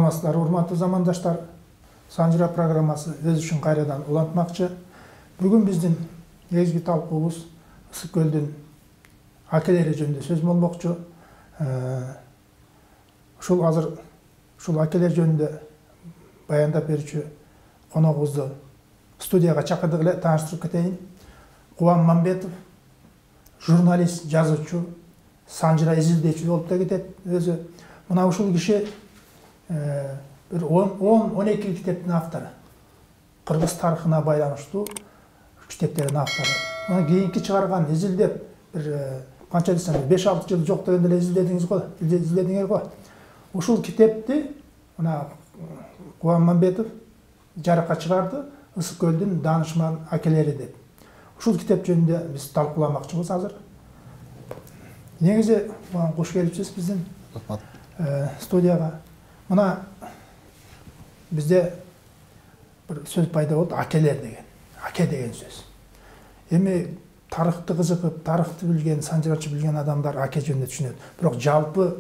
Саламатсыздар, урматтуу замандаштар. Санжыра программасы өз үчүн кайрадан улантмакчы. Бүгүн биздин негизги талкуубуз Ысык көлдүн акелери жөнүндө сөз болмокчу. Ушул азыр ушул акелер жөнүндө баяндап берүүчү коногубузду студияга чакырдык эле, тааныштырып кетейин. Кубан Мамбетов, журналист, жазуучу, Санжыра изилдөөчү болуп да кетет өзү. Мына ушул киши bir 10-12 kitapın avtarı. Kırgız tarihine baylanıştı kitapların avtarı. Ona keyinki çıkargan, izildep bir kança desem 5-6 yıl çok degende izlediniz go, izlediniz go. Uşul kitapты ona Kuvan Mambetov жарыкка чыгарды, Ысык көлдүн danışman akeleri dep. Ушул kitap жөнүндө биз талкууламакчыбыз азыр. Негизи кош келипсиз биздин студияга. Мына bizde bir söz payda oldu, akeler деген. Ake деген söz. Эми тарыхты кызыгып, тарыхты билген, санжырачы билген адамдар аке жөнүндө түшүнөт. Бирок жалпы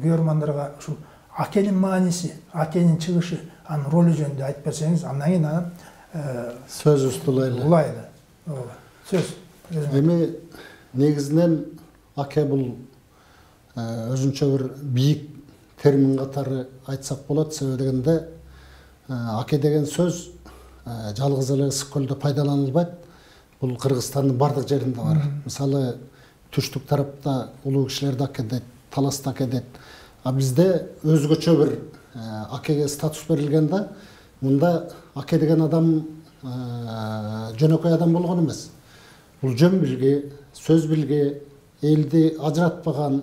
көрөрмандарга ушул акенин мааниси, акенин чыгышы, анын ролу жөнүндө айтып берсеңиз, андан кийин анан сөз устулайлы. Улайлы. Сөз. Эми негизинен аке бул өзүнчө бир бийик термин катары айтсак болот. Себеби дегенде аке деген сөз жалгыз эле Ысык көлдө пайдаланылбайт. Бул Кыргызстандын бардык жеринде бар. Мисалы түштүк тарапта улуу кишилерди аке дейт, таласта аке дейт. А бизде өзгөчө бир акеге статус берилген да, мында аке деген адам жөнөкөй адам болгон эмес. Бул жөн билги, сөз билги, элди ажыратпаган,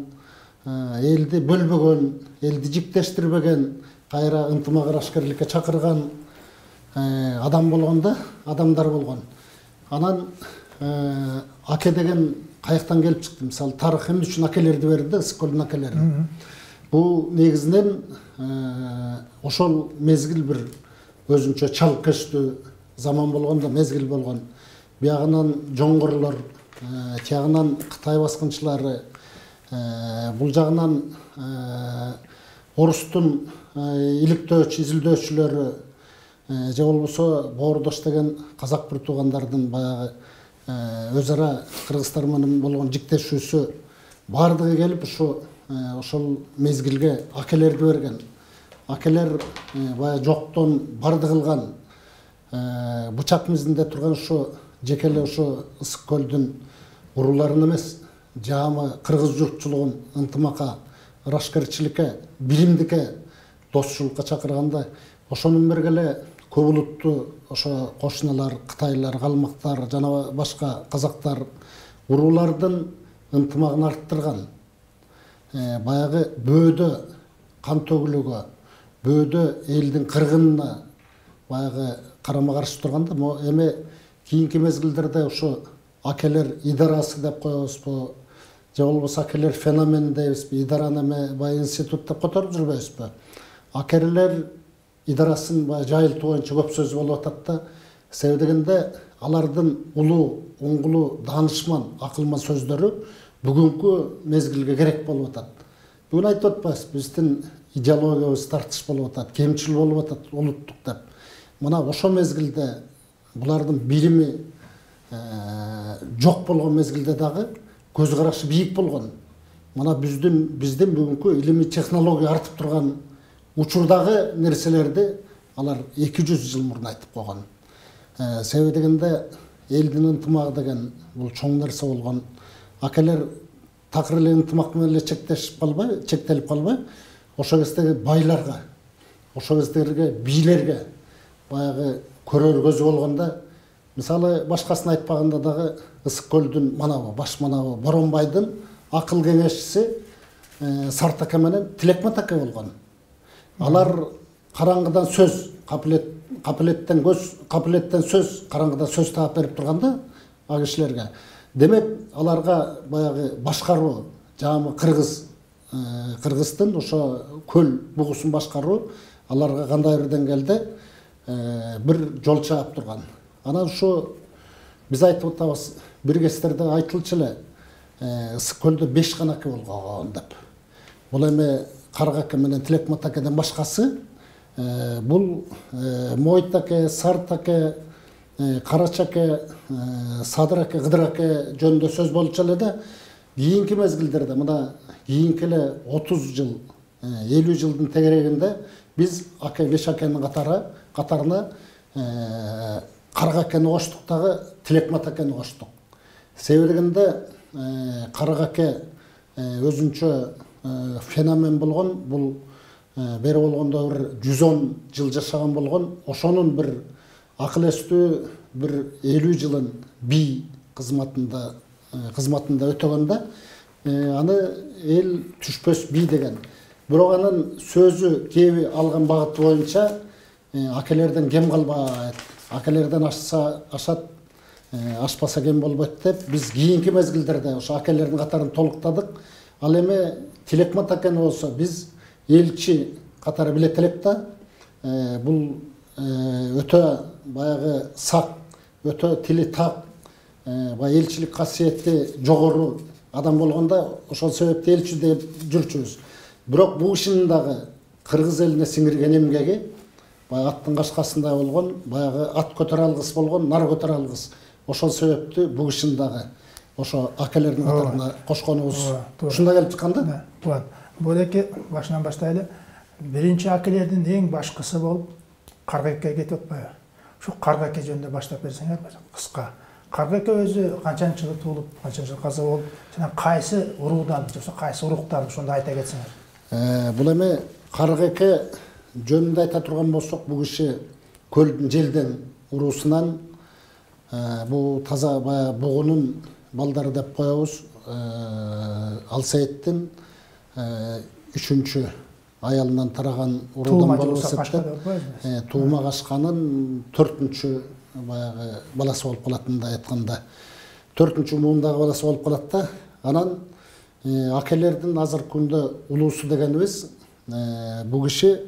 элди бөлбөгөн, элди жиктештирбеген, кайра ынтымак арашкерликке чакырган адам болгондо, адамдар болгон. Анан аке деген каяктан келип чыкты? Мисалы тарых эмне үчүн акелерди берди да, Ысык көлдүн акелери. Бул негизинен ошол мезгил бир өзүнчө чалкештүү заман болгондо, мезгил болгон. Биягынан жоңгорлор, тиягынан Кытай баскынчылары, бул жагынан орустун иликтөөчү, изилдөөчүлөрү, же болбосо Боордош деген казак бир туугандардын баягы өз ара кыргыздар менен болгон жиктешүүсү бардыгы келип ошол мезгилге акелерди берген. Акелер баягы жоктон барды кылган, бычак мизинде турган ушу жеке эле ушу Ысык көлдүн урууларын эмес, жаамы кыргыз журтчулугун ынтымакка, ырашкерчиликке, биримдикке, достчулукка чакырганда, ошонун берге эле көп улуттуу ошо кошуналар, кытайлар, калмактар жана башка казактар уруулардын ынтымагын арттырган. Баягы бөөдө кан төгүлүүгө, бөөдө элдин кыргынына баягы карама каршы турганда, эми кийинки мезгилдерде ушу акелер идарасы деп коебузбу, же болбосо акелер феномен дейбизби, идараны баягы институт деп которуп жүрбөйбүзбү? Акелер идарасын жайылтуу боюнча көп сөз болуп атат да. Себеби дегенде алардын улуу, оңгулуу, даанышман, акылман сөздөрү бүгүнкү мезгилге керек болуп атат. Бүгүн айтып атпайбыз, биздин идеологиябыз тартыш болуп атат, кемчил болуп атат улуттук деп. Мына ошол мезгилде булардын бирими жок болгон мезгилде дагы көз карашы бийик болгон. Мына биздин бүгүнкү илимий технология артып турган учурдагы нерселерди алар 200 жыл мурун айтып койгон. Себеби дегенде элдин ынтымагы деген бул чоң нерсе болгон. Акелер такыр эле ынтымак менен эле чектелип калбай, ошол кездеги байларга, ошол кездеги бийлерге баягы көрөр көзү болгонда, мисалы башкасын айтпаганда дагы Ысык көлдүн манабы, баш манабы Боронбайдын акыл кеңешчиси Сарт аке менен Тилекмат аке болгон. Алар караңгыдан сөз, капилеттен сөз, караңгыдан сөз таап берип турганда а кишилерге. Демек, аларга баягы башкаруу, жаамы Кыргыздын ошо көл бугусун башкаруу аларга кандай бир деңгээлде бир жол чаап турган. Анан ушу биз айтып атабыз, бир кездерде айтылчу эле Ысык көлдө 5 гана аке болгон деп. Бул эми Каргаке менен Тилекматакеден башкасы бул Мойтаке, Сартаке, Карачаке, Садыраке, Кыдыраке жөнүндө сөз болчу эле да, кийинки мезгилдерде мына кийинки эле 30 жыл, 50 жылдын тегерегинде биз аке беш акенин катарына Каргакени коштук дагы Тилекматакени коштук. Себебинде Каргаке өзүнчө феномен болгон, бул бери болгондо бир 110 жыл жашаган болгон, ошонун бир акыл эстүү бир 50 жылын би кызматында өтөгөндө аны эл түшпөс би деген. Бирок анын сөзү кеби алган багыты боюнча акелерден кем калбайт, акелерден ашат, ашпаса кем болбойт деп биз кийинки мезгилдерде ошо акелердин катарын толуктадык. Ал эми Тилекматакени болсо биз элчи катары билет элек да, бул өтө баягы сак, өтө тили так, баягы элчилик касиети жогору адам болгондо ошол себептен элчи деп жүрчүбүз. Бирок бул ишин дагы кыргыз элине сиңирген эмгеги, баягы аттын кашкасында болгон, баягы ат көтөрө алгыс болгон, нар көтөрө алгыс. Ошол себептүү бул ишин дагы ошо акелердин катарына кошконубуз ушунда келип чыккан да. Болеке башынан баштайлы. Биринчи акелердин эң башкысы болуп Каргакеге кетип атпайбы? Ушу Каргаке жөнүндө баштап берсеңер кыска. Каргаке өзү канчанчы жылы туулуп, канчанчы жылы каза болуп, жана кайсы уруудан, жоксо кайсы уруктан ошондо айта кетсеңер. Бул эми Каргаке жөнүндө айта турган болсок, бул киши көлдүн желден уруусунан, бул таза баягы бугунун балдары деп коебуз, Алсейиттин 3-чү аялынан тараган уруудан болуп эсептелет. Туума кашканын 4-чү баягы баласы болуп калат, мындай айтканда. 4-чү муундагы баласы болуп калат да. Анан акелердин азыркы күндө улуусу дегенибиз бул киши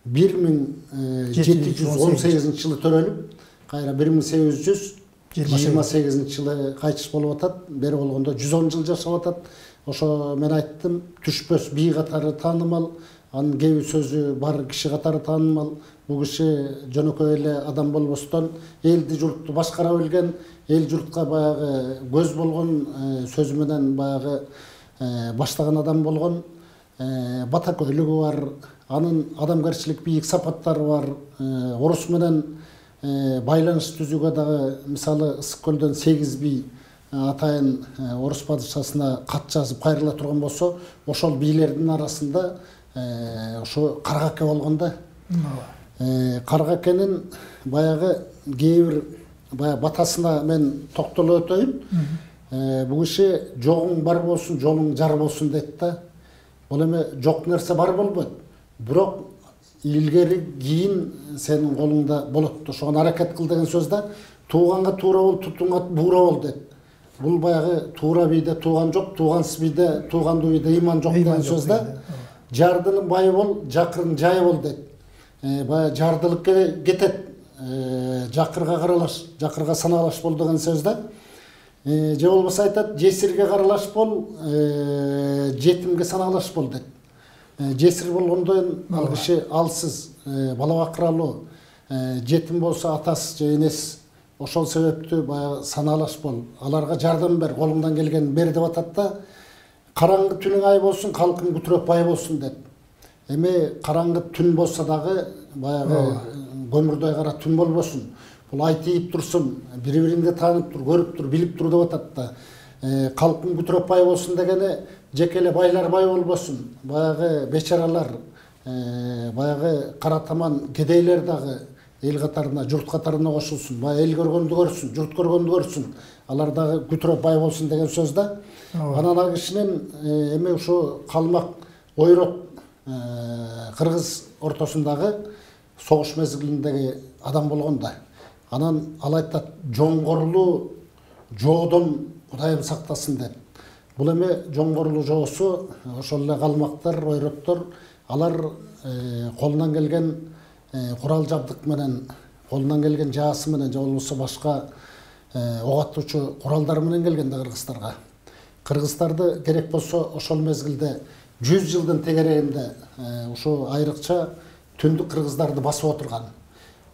1718 жылы төрөлүп, кайра 1828 жылы кайтыш болуп атат. Бери болгондо 110 жыл жашап атат. Ошо мен айттым, түшпөс би катары таанымал, анын кеби сөзү бар киши катары таанымал. Бул киши жөнөкөй эле адам болбостон элди журтту башкара билген, эл журтка баягы көз болгон, сөзү менен баягы баштаган адам болгон, батакөйлүгү бар, анын адамгерчилик бийик сапаттары бар. Орус менен байланыш түзүүгө дагы мисалы Ысык көлдөн 8 би атайын орус падышасына кат жазып кайрыла турган болсо, ошол бийлердин арасында ошо Каргаке болгон да. Каргакенин баягы кээ бир батасына мен токтоло өтөйүн. Бул киши жогуң бар болсун, жолуң жар болсун дейт да. Бул эми жок нерсе бар болбойт. Бирок илгери кийин сенин колуңда болот. Ошого аракет кыл деген сөз да. Тууганга туура бол, тутуңга буура бол дейт. Бул баягы туура бийде тууган жок, туугансыз бийде, туугандуу бийде иман жок деген сөз да. Жардының байы бол, жакырың жайы бол дейт. Баягы жардылыкка кетет, жакырга каралаш, жакырга санаалаш бол деген сөз да. Же болбосо айтат, жесирге каралаш бол, жетимге санаалаш бол дейт. Жесир болгондон ал киши алсыз, бала бакыралуу, жетим болсо атасы же энеси. Ошол себептүү баягы санаалаш бол, аларга жардам бер, колуңдан келген бер деп атат да. Караңгы түнүң ай болсун, калкың күтүрөп бай болсун деп. Эми караңгы түн болсо дагы баягы көмүрдөй кара түн болбосун. Бул ай тийип турсун, бири-биринде таанып тур, көрүп тур, билип тур деп атат да. Калкың күтүрөп бай болсун дегени жеке эле байлар бай болбосун. Баягы бечаралар, баягы кара таман кедейлер дагы эл катарына, журт катарына кошулсун. Баягы эл көргөндү көрсүн, журт көргөндү көрсүн. Алар дагы күтүрөп бай болсун деген сөз да. Анан ал кишинин эми ушу калмак ойрот кыргыз ортосундагы согуш мезгилиндеги адам болгон да. Анан ал айтат, жоңгорлуу жоодон Кудайым сактасын деп. Бул эми жоңгорлуу жоосу ошол эле калмактар, ойроттор, алар колунан келген курал жабдык менен, колунан келген жаасы менен, же болбосо башка ок аттуучу куралдар менен келген да Кыргызстарга. Кыргыздарды керек болсо ошол мезгилде 100 жылдын тегерегинде ушу айрыкча түндүк кыргыздарды басып отурган.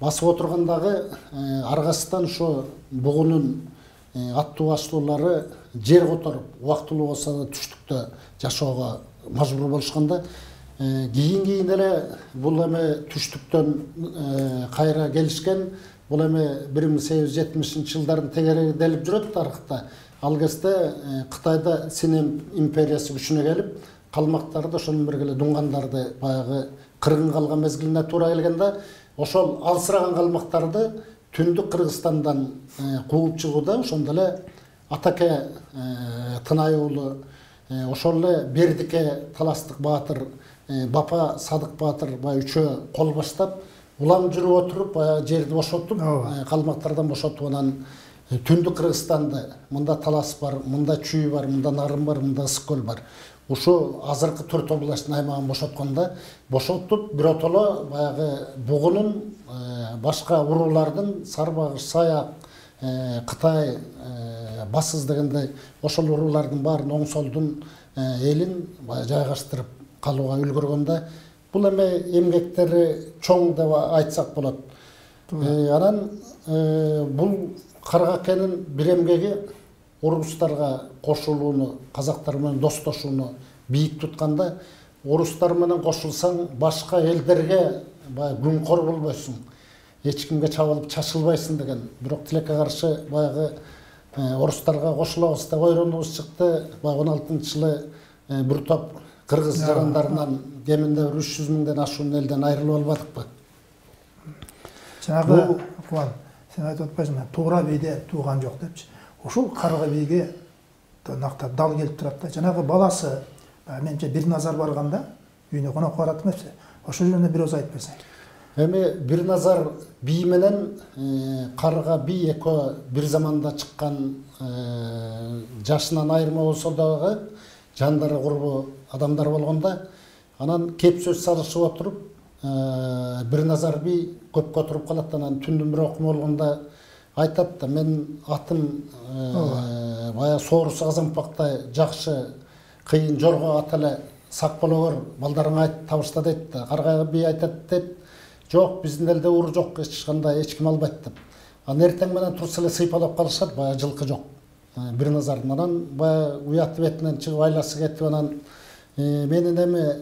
Басып отургандагы аргасынан ушу бугунун аттуу баштоолору жер которуп, убактылуу болсо да түштүктө жашоого мажбур болушканда, кийин эле бул эме түштүктөн кайра келишкен, бул эме 1870 жылдардын тегереги делип жүрөт тарыхта. Ал кезде Кытайда Син империясы күчүнө келип, калмактарды ошонун бергиле дунгандарды баягы кыргын калган мезгилине туура келгенде, ошол алсыраган калмактарды түндүк Кыргызстандан кууп чыгууда ошондо эле Атаке Тынай уулу, ошол эле Бердике Таластык баатыр, Бапа Садык баатыр баягы үчөө кол баштап, улам жүрүп отуруп, баягы жерди бошотуп, калмактардан бошотуп, анан түндүк Кыргызстанды, мында Талас бар, мында Чүй бар, мында Нарын бар, мында Ысык көл бар. Ушу азыркы Төрт областтын аймагын бошоткондо, бошотуп биротоло баягы бугунун башка уруулардын Сарбагыш, Саяк, Кытай, Басыз дегендей ошол уруулардын баарын оңсолдун элин жайгаштырып калууга үлгөргөндө, бул эме эмгектери чоң деп айтсак болот. Анан бул Каргакенин бир эмгеги орустарга кошулууну, казактар менен достошууну бийик тутканда, орустар менен кошулсаң башка элдерге баягы күнкор болбойсуң, эч кимге чабылып чачылбайсың деген. Бирок тилекке каршы баягы орустарга кошулабыз деп ойронубуз чыкты. 16-жылы бир топ кыргыз жарандарынан кеминде 300 миңден ашуун элден айрылып албадыкпы? Жанагы Кубан, сен айтып атпайсыңбы, туура бийде тууган жок депчи. Ушул Карга бийге нактап дал келип турат да. Жанагы баласы, менимче Бирназар барганда үйүнө конок барат эмеспи? Ошол жөнүндө бир өз айтып берсең. Эми Бирназар бий менен Карга бий экөө бир заманда чыккан, жашынан айырма болсо дагы жандары курбу адамдар болгондо, анан кеп сөз салышып отуруп, Бирназар бий көпкө отуруп калат, анан түндүн бир окума болгондо айтат да, мен атым бая соорусу Казанпактай жакшы кыйын жорго ат эле сак боло бер, балдарыңа айт табышта дейт да. Карга бий айтат деп, жок, биздин элде уру жок, эч кандай эч ким албайт деп. Анан эртең менен турса эле сыйпалап калышат, бая жылкы жок. Бирназардын анан бая уяты бетинен чыгып айласы кетип, анан менин эми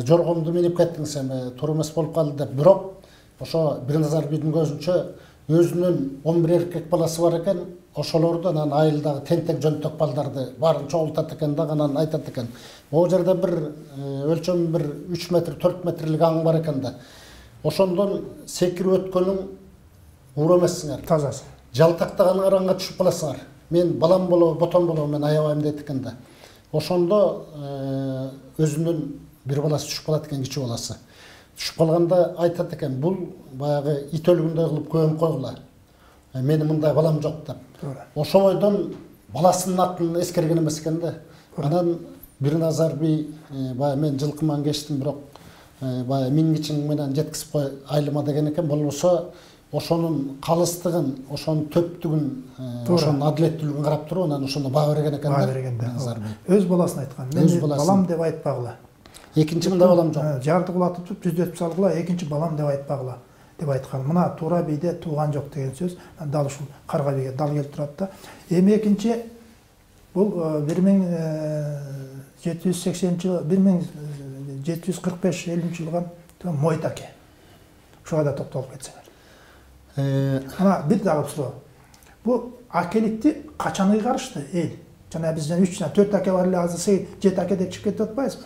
жоргомду минип кеттиңиз, эми туура эмес болуп калды деп. Бирок ошо Бирназар бийдин көзүнчө өзүнүн 11 эркек баласы бар экен, ошолорду анан айылдагы тентек жөнтөк балдарды баарын чогултат экен да, анан айтат экен. Могу жерде бир өлчөмү бир 3 метр, 4 метрлик аң бар экен да. Ошондон секирип өткөнүң уур эмессиңер. Тазасы. Жалтактаганыңар аңга түшүп каласыңар. Мен балам болобу, ботон болобу, мен аябайм дейт экен да. Ошондо өзүнүн бир баласы түшүп калат экен, кичи баласы. Түшүп калганда айтат экен, бул баягы ит өлгүндөй кылып көмүп койгула. Менин мындай балам жок деп. Ошол бойдон баласынын атын эскерген эмес экен да. Анан Бирназар бий баягы мен жылкыман кештим, бирок баягы мингичиң менен жеткизип кой айылыма деген экен. Болбосо ошонун калыстыгын, ошонун төптүгүн, ошонун адилеттүүлүгүн карап туруп, анан ошондо баа берген экен да. Өз баласын айткан. Мен балам деп айтпагыла. Экинчи мындай балам жок. Жарды кулатып жүздөтүп салгыла, экинчи балам деп айтпагыла деп айткан. Мына туура бийде тууган жок деген сөз дал ушул Карга бийге дал келип турат да. Эми экинчи бул 1780-жылы 1745-70 жылган Мойтаке. Ушуга да токтолуп кетсеңер. Ана бир дагы суроо. Бул акеликти качан ыйгарышты эл? Жана бизден 3-4 аке бар эле, азыр 7 аке деп чыгып кетип атпайсызбы?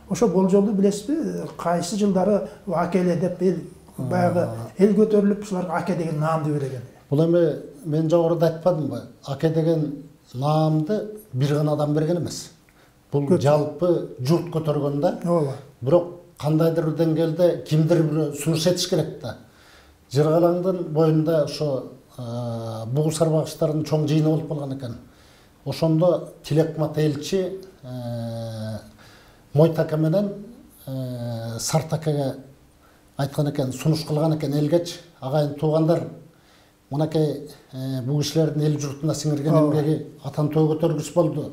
Ошо болжолду билесизби? Кайсы жылдары акеле деп эл баягы эл көтөрүлүп, ушуларга аке деген наамды берген. Бул эми мен жогоруда айтпадымбы? Аке деген наамды бир гана адам берген эмес. Бул жалпы журт көтөргөн да. Ооба. Бирок кандайдыр бир деңгээлде кимдир бирөө сунуш этиш керек да. Жыргалаңдын боюнда ошо бугу сарбагычтардын чоң жыйыны болуп калган экен. Ошондо Тилекмат элчи Мойтаке менен Сартакеге айткан экен, сунуш кылган экен элгечи, агайын туугандар, мынакей бул кишилердин эл журтуна сиңирген эмгеги атан төө көтөргүч болду.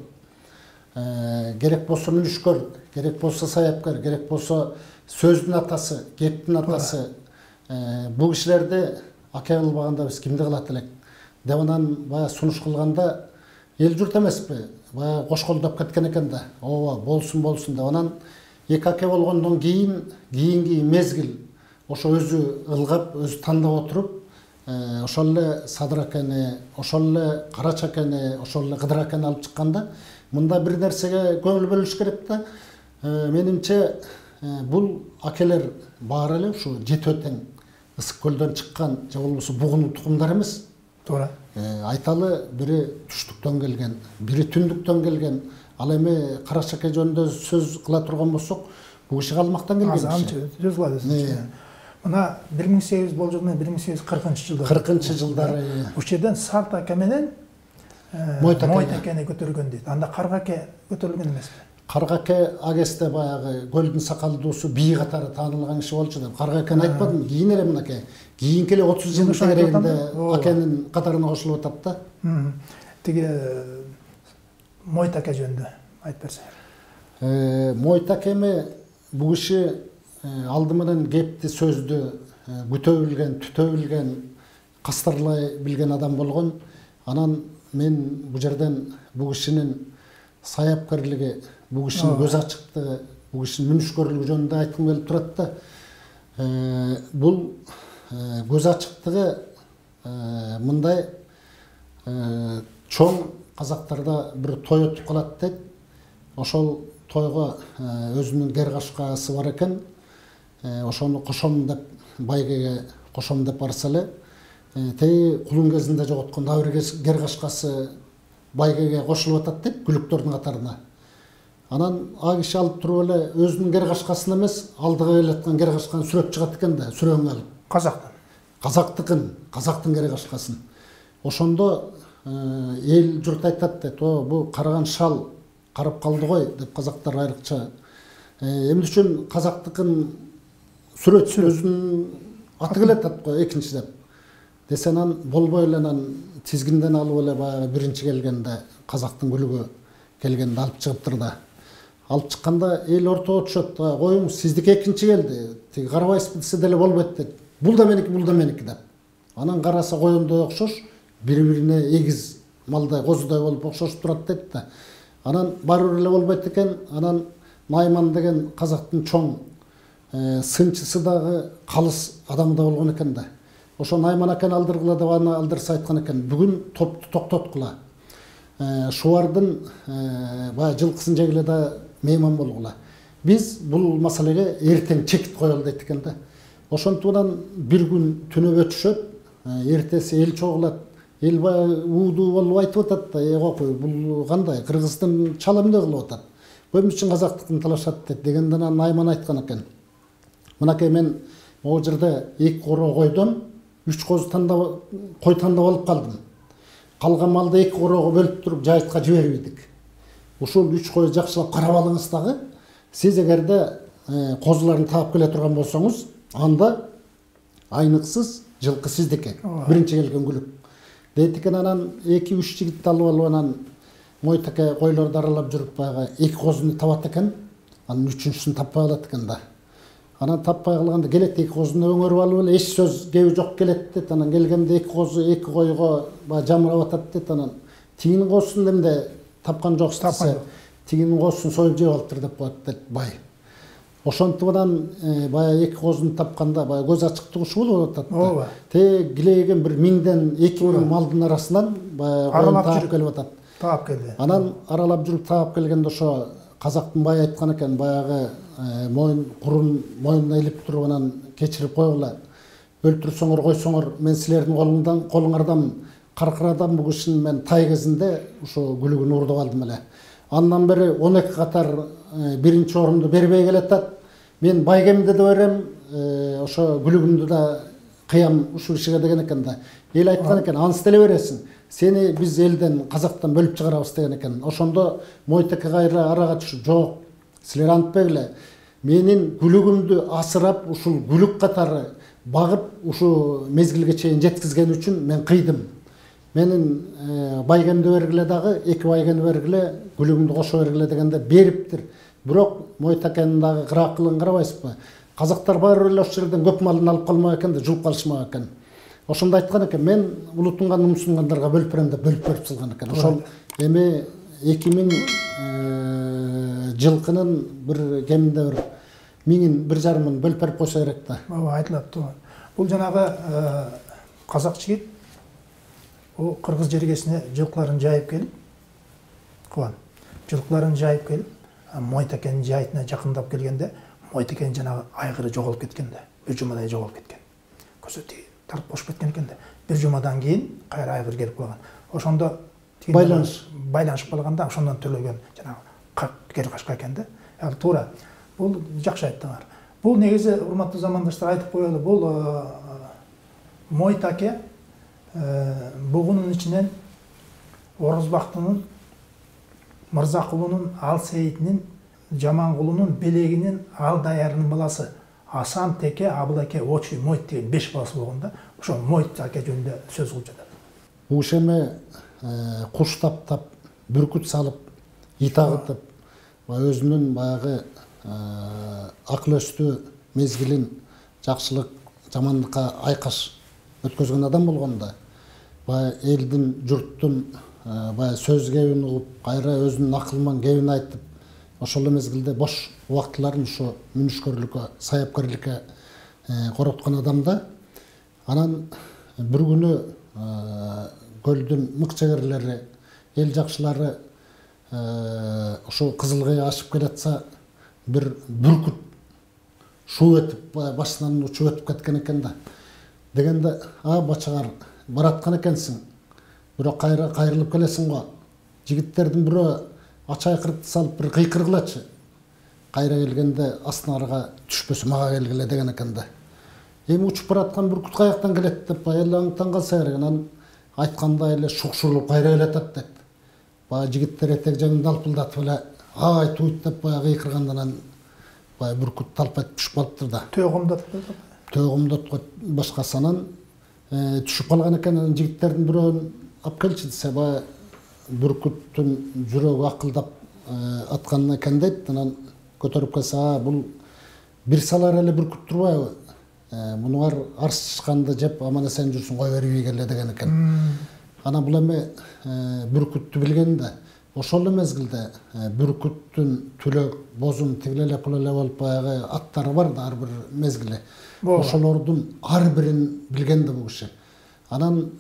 керек болса мүнүшкөр, керек болса саяпкер, керек болса сөздүн атасы, кептин атасы, бул кишилерди аке кылбаганда биз кимди кылат элек деп анан баягы сунуш кылганда эл журт эмеспи, баягы кошколдоп кеткен экен да. Ооба, болсун болсун деп анан эки аке болгондон кийинки мезгил ошо өзү ылгап, өзү тандап отуруп, ошол эле Садыр акени, ошол эле Карача акени, ошол эле Кыдыр акени алып чыкканда мында бир нерсеге көңүл бөлүш керек да. Менимче бул акелер баары эле ушу жети тең ысык көлдөн чыккан же болбосо бугунун тукумдары эмес. Туура. Айталы бири түштүктөн келген, бири түндүктөн келген. Ал эми Карача аке жөнүндө сөз кыла турган болсок, бул киши калмактан келген киши. Сөз кылабыз. Мына 1800 болжол менен 1840 жылдар. 40 жылдары. Ушул жерден Сарт аке менен Мойт акени көтөргөн дейт. Анда Карга аке көтөрүлгөн эмеспи? Карга аке агесте баягы көлдүн сакалдуусу бии катары таанылган киши болчу деп. Карга акени айтпадым, кийин эле мынакей. Кийинки эле 30 жылдын тегерегинде акенин катарына кошулуп атат да. Тиги Мойт аке жөнүндө айтып берсең. Мойт акеми бул киши алды менен кепти сөздү күтө билген, түтө билген, кастарлай билген адам болгон. Анан мен бул жерден бул кишинин саяпкерлиги, бул кишинин көз ачыктыгы, бул кишинин мүнүшкөрлүгү жөнүндө айткым келип турат да. Бул көз ачыктыгы мындай чоң казактарда бир той өтүп калат дейт. Ошол тойго өзүнүн гергашкасы бар экен. Ошону кошом деп байгеге кошом деп барса эле теги кулун кезинде жоготкон дагы бир гергашкасы байгеге кошулуп атат дейт күлүктөрдүн катарына. Анан а киши алып туруп эле өзүнүн гергашкасын эмес, алдыга келаткан гергашканы сүрөп чыгат экен да, сүрөңү алып. Казактыкын, казактын гергашкасын. Ошондо эл журт айтат дейт, бул караган шал карап калды ғой деп казактар айрыкча. Эмне үчүн казактыкын сүрөт өзүнүн аты келет го экинчи деп. Десе анан болбой эле анан тизгинден алып эле баягы биринчи келгенде казактын күлүгү келгенде алып чыгыптыр да. Алып чыкканда эл ортого түшөт. Коюңуз, сиздики экинчи келди. Тиги карабайсызбы десе деле болбойт дейт. Бул да меники деп. Анан караса коюндой окшош, бири-бирине эгиз малдай, козудай болуп окшошуп турат дейт да. Анан барып эле болбойт экен. Анан Найман деген казактын чоң сынчысы дагы калыс адам да болгон экен да. Ошо Найман акени алдыргыла деп аны алдырса айткан экен. Бүгүн топту токтоткула. Шубардын баягы жылкысын жегиле да мейман болгула. Биз бул маселеге эртең чекит коелу дейт экен да. Ошентип анан бир күн түнөбө түшөт. Эртеси эл чогулат. Эл баягы уудуу болуп айтып атат да, кокуй, бул кандай кыргыздын чала эмне кылып атат? Эмне үчүн казактыкын талашат дегенде анан Найман айткан экен. Мынакей мен могу жерде 2 коро койдон 3 кой тандап алып калдым. Калган малды 2 корого бөлүп туруп жайытка жибербедик. Ушул 3 кой жакшылап карап алыңыз дагы. Сиз эгерде козуларын таап келе турган болсоңуз, анда айныксыз жылкы сиздики. Биринчи келген күлүк. Дейт экен. Анан 2-3 жигитти алып анан Мойт аке койлорду аралап жүрүп баягы 2 козуну табат экен. Анан 3-үнчүсүн таппай калат экен да. Анан таппай калганда келет 2 козуну өңөрүп алып эле эч сөз кеби жок келет дейт. Анан келгенде 2 козу 2 койго баягы жамырап атат дейт. Анан тигинин козусун эмне тапкан жоксуз десе, тигинин козусун союп жеп алыптыр деп коет дейт бай. Ошентип анан баягы 2 козуну тапканда баягы көз ачыктыгы ушул болуп атат да. Теги килейген бир 1000ден 2000 малдын арасынан баягы аралап таап келип атат. Таап келди. Анан аралап жүрүп таап келгенде ошо казактын бай айткан экен, баягы моюн курун моюнуна илип туруп анан кечирип койгула. Өлтүрсөңөр койсоңор, мен силердин колуңардан каркырадан бул кишини мен тай кезинде ушо күлүгүн урдуп алдым эле. Андан бери 12 катар биринчи орунду бербей келатат. Мен байгемди да берем, ошо күлүгүмдү да кыям ушул ишиге деген экен да. Эл айткан экен, ансы деле бересиң. Сени биз элден, казактан бөлүп чыгарабыз деген экен. Ошондо Мойт аке кайра арага түшүп, жок, силер антпегиле. Менин күлүгүмдү асырап, ушул күлүк катары багып, ушу мезгилге чейин жеткизген үчүн мен кыйдым. менин байгенди бергиле дагы, 2 байгенди бергиле, гүлүңдү кошо бергиле дегенде бериптир. Бирок Мойтакенин дагы кыракылын карабайсызбы? Казактар баары эле ошол жерден көп малын алып калмак экен да, жууп калышмак экен. Ошондо айткан экен, мен улутунган умсунгандарга бөлүп берем деп бөлүп салган экен. Ошол эми 2000 жылкынын бир кеминде бир 1000-1,5 бөлүп берип койсо керек да. Ооба, айтылат туу. Бул жанагы казак жигит o Kırgız jergesine жылкыларын жайып келип, кубан. Жылкыларын жайып келип, Мойтакенин жайытына жакындап келгенде, Мойтакен жанагы айгыры жоголуп кеткен да. Bir жумадай жоголуп кеткен. Көзөтү тарып бошуп кеткен экен да. Bir жумадан кийин кайра айгыр келип калган. Ошондо байланышып калганда, ошондон төлөгөн жанагы кери кашка экен да. Ал туура. Бул жакшы айттыңар. Бул негизи урматтуу замандаштар айтып коелу, бул Мойтаке бугунун ичинен Орозбактынын, Мырзакулунун, Алсейитинин, Жамангулунун, Белегинин, Алдаярынын баласы Асан Теке, Абылаке, Очуй, Мойт деген 5 баласы болгонда, ошо Мойтаке жөнүндө сөз кылып жатат. Уш эми куш таптап, бүркүт салып, ит агытып, өзүнүн баягы акыл өстүү мезгилин жакшылык, жамандыкка айкаш өткөзгөн адам болгондо, баягы элдин, журттун баягы сөз кебин угуп, кайра өзүнүн акылман кебин айтып, ошол мезгилде бош убактыларын ошо мүнүшкөрлүккө, саяпкерликке короткон адамда. Анан бир күнү көлдүн мыкчегерлери, эл жакшылары ошо Кызылкыя ашып келатса, бир бүркүт шуу этип башынан учуп өтүп кеткен экен да. Дегенде, бачагар бараткан экенсиң, бирок кайрылып келесиң го. Жигиттердин бирөө ачайкырыкты салып бир кыйкыргылачы. Кайра келгенде астыңарга түшпөсө мага келгиле деген экен да. Эми учуп бараткан бүркүт каяктан келет деп эл аңтан калса керек. Анан айткандай эле шукшурлуп кайра келатат деп. Баягы жигиттер этек жеңин алпылдатып эле ай туйт деп баягы кыйкырганда анан баягы бүркүт талпайтып түшүп калыптыр да. Төгүмдөт башкасы анан түшүп калган экен. Анан жигиттердин бирөөнүн алып келчи десе, баягы бүркүттүн жүрөгү акылдап аткан экен дейт. Анан көтөрүп келсе, бул бир салар эле бүркүт турбайбы? Мунуңар арчышканды жеп аман эсен жүрсүн, кой бербей келе деген экен. Анан бул эми бүркүттү билген да. Ошол мезгилде бүркүттүн түлөк, бозум, тигил эле пул эле болуп баягы аттары бар да, ар бир мезгили. Ошолордун ар бирин билген да бул киши. Анан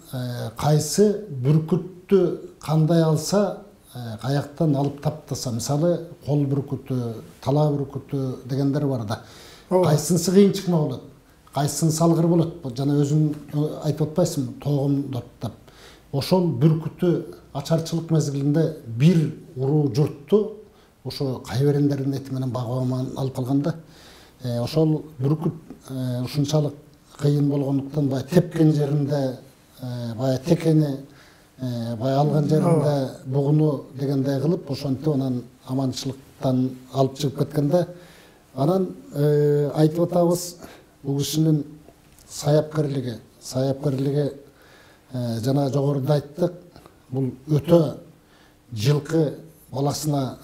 кайсы бүркүттү кандай алса, каяктан алып таптаса, мисалы кол бүркүтү, тала бүркүтү дегендер бар да. Кайсынысы кыйынчык болот, кайсынысы салгыр болот. Жана өзүң айтып атпайсыңбы, тогумдот деп. Ошол бүркүтү ачарчылык мезгилинде бир уруу журтту ошо кайберендердин эти менен багып алып калганда, ошол бүркүт ушунчалык кыйын болгондуктан баягы тепкен жеринде, баягы текени баягы алган жеринде бугуну дегендей кылып, ошентип анан аманчылыктан алып чыгып кеткенде, анан айтып атабыз, бул кишинин саяпкерлиги жана жогоруда айттык, бул өтө жылкы баласына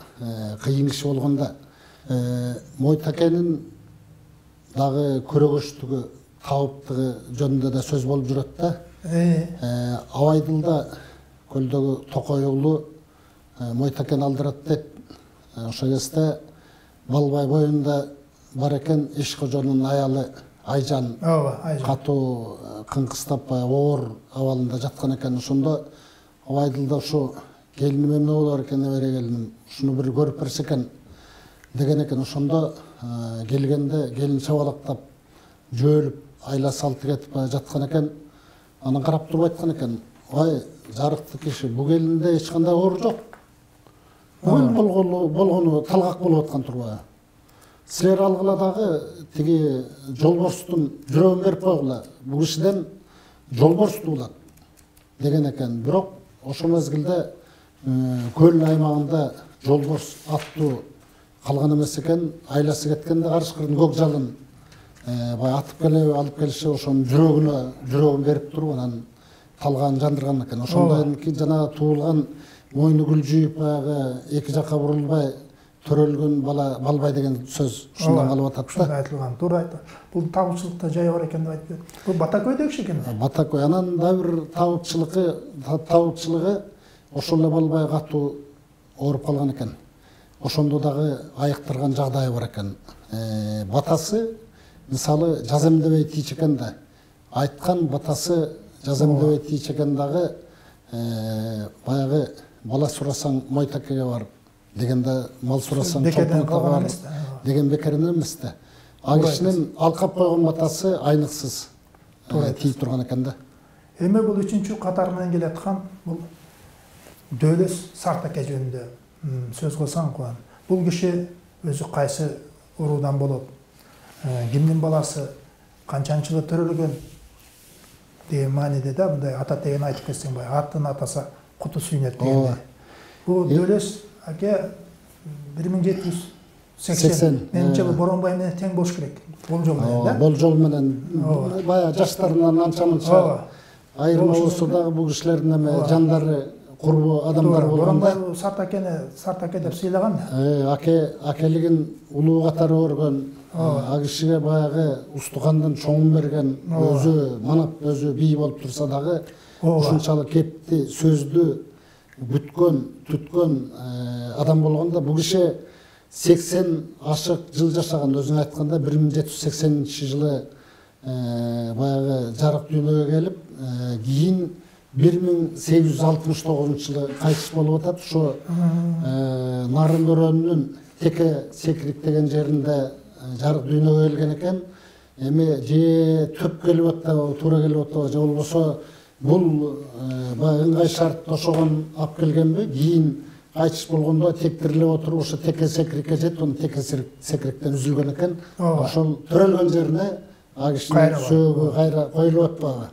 кыйын киши болгондо, Мойтакенин дагы көрөгөчтүгү, табыптыгы жөнүндө да сөз болуп жүрөт да. Абайдылда көлдөгү Токой уулу Мойтакен алдырат дейт. Ошол кезде Балбай боюнда бар экен Иш кожонун аялы Айжан, катуу кыңкыстап оор абалында жаткан экен. Ошондо Абайдылда ошо келиним эмне болор экен, небере келиним, ушуну бир көрүп берсе экен деген экен. Ошондо келгенде келин чабалактап жөөлүп айла салты кетип жаткан экен. Анан карап туруп айткан экен, ой жарыктуу киши, бул келинде эч кандай оор жок. Ой болгону талгак болуп аткан турбайбы? Силер алгыла дагы тиги жолборстун жүрөгүн берип койгула, бул кишиден жолборс туулат деген экен. Бирок ошол мезгилде көл аймагында жолборс аттуу калган эмес экен. Айласы кеткенде карышкырдын көк жалын бай атып келип алып келиши, ошонун жүрөгүн берип туруп, анан талғанын жандырған екен. Ошондон кийин жанагы туулган мойну гүл жүйүп баягы эки жакка бурулбай төрөлгөн бала балбай деген сөз ушундан калып атат да. Ушунда айтылган, туура айтты. Бул табыкчылыкта жайы бар экен деп айтып. Бул Батакөйдөгү экен. Батакөй анан да бир табыкчылыгы ошол эле балбай катуу ооруп калган экен. Ошондо дагы айыктырган жагдайы бар экен. Батасы мисалы жаземдебей тийчү экен да. Айткан батасы жаземдебей тийчү экен дагы баягы бала сурасаң Мойтакеге бар дегенде мал сурасаң Чолпонтага бар деген бекеринен эмес да. А кишинин алкап койгон батасы айныксыз тийип турган экен да. Эми бул 3-чү катар менен келаткан бул Дөөлөс Сартаке жөнүндө сөз кылсаң Кубан. Бул киши өзү кайсы уруудан болот, кимдин баласы, канчанчы жылы төрөлгөн деген мааниде да мындай ата тегин айтып кетсең бай, атын атаса куту сүйнөт дегенде. Бул Дөөлөс аке 1780. Менимче бул Боронбай менен тең болуш керек. Болжол менен да. Болжол менен баягы жаштарынан анча-мынча айырма болсо дагы бул кишилердин эме жандары курбу адамдар болгондо. Боронбай Сартаке деп сыйлаган. Акелигин улуу катары көргөн, а кишиге баягы устукандан чоңун берген, өзү манап, өзү бий болуп турса дагы ушунчалык кепти, сөздү бүткөн, түткөн адам болгондо бул киши 80 ашык жыл жашаган, өзүң айтканда 1780-жылы баягы жарык дүйнөгө келип, кийин 1869-жылы кайтыш болуп атат. Ошо Нарын Бөрөнүнүн Теке Секирик деген жеринде жарык дүйнөгө келген экен. Эми же төп келип атабы, туура келип атабы, же болбосо бул баягы ыңгай шарт тошогон алып келгенби? Кийин кайтыш болгондо тектирилип отуруп ошо Теке Секирикке жетип, анан Теке Секириктен үзүлгөн экен. Ошол төрөлгөн жерине а кишинин сөөгү кайра коюлуп атпабы?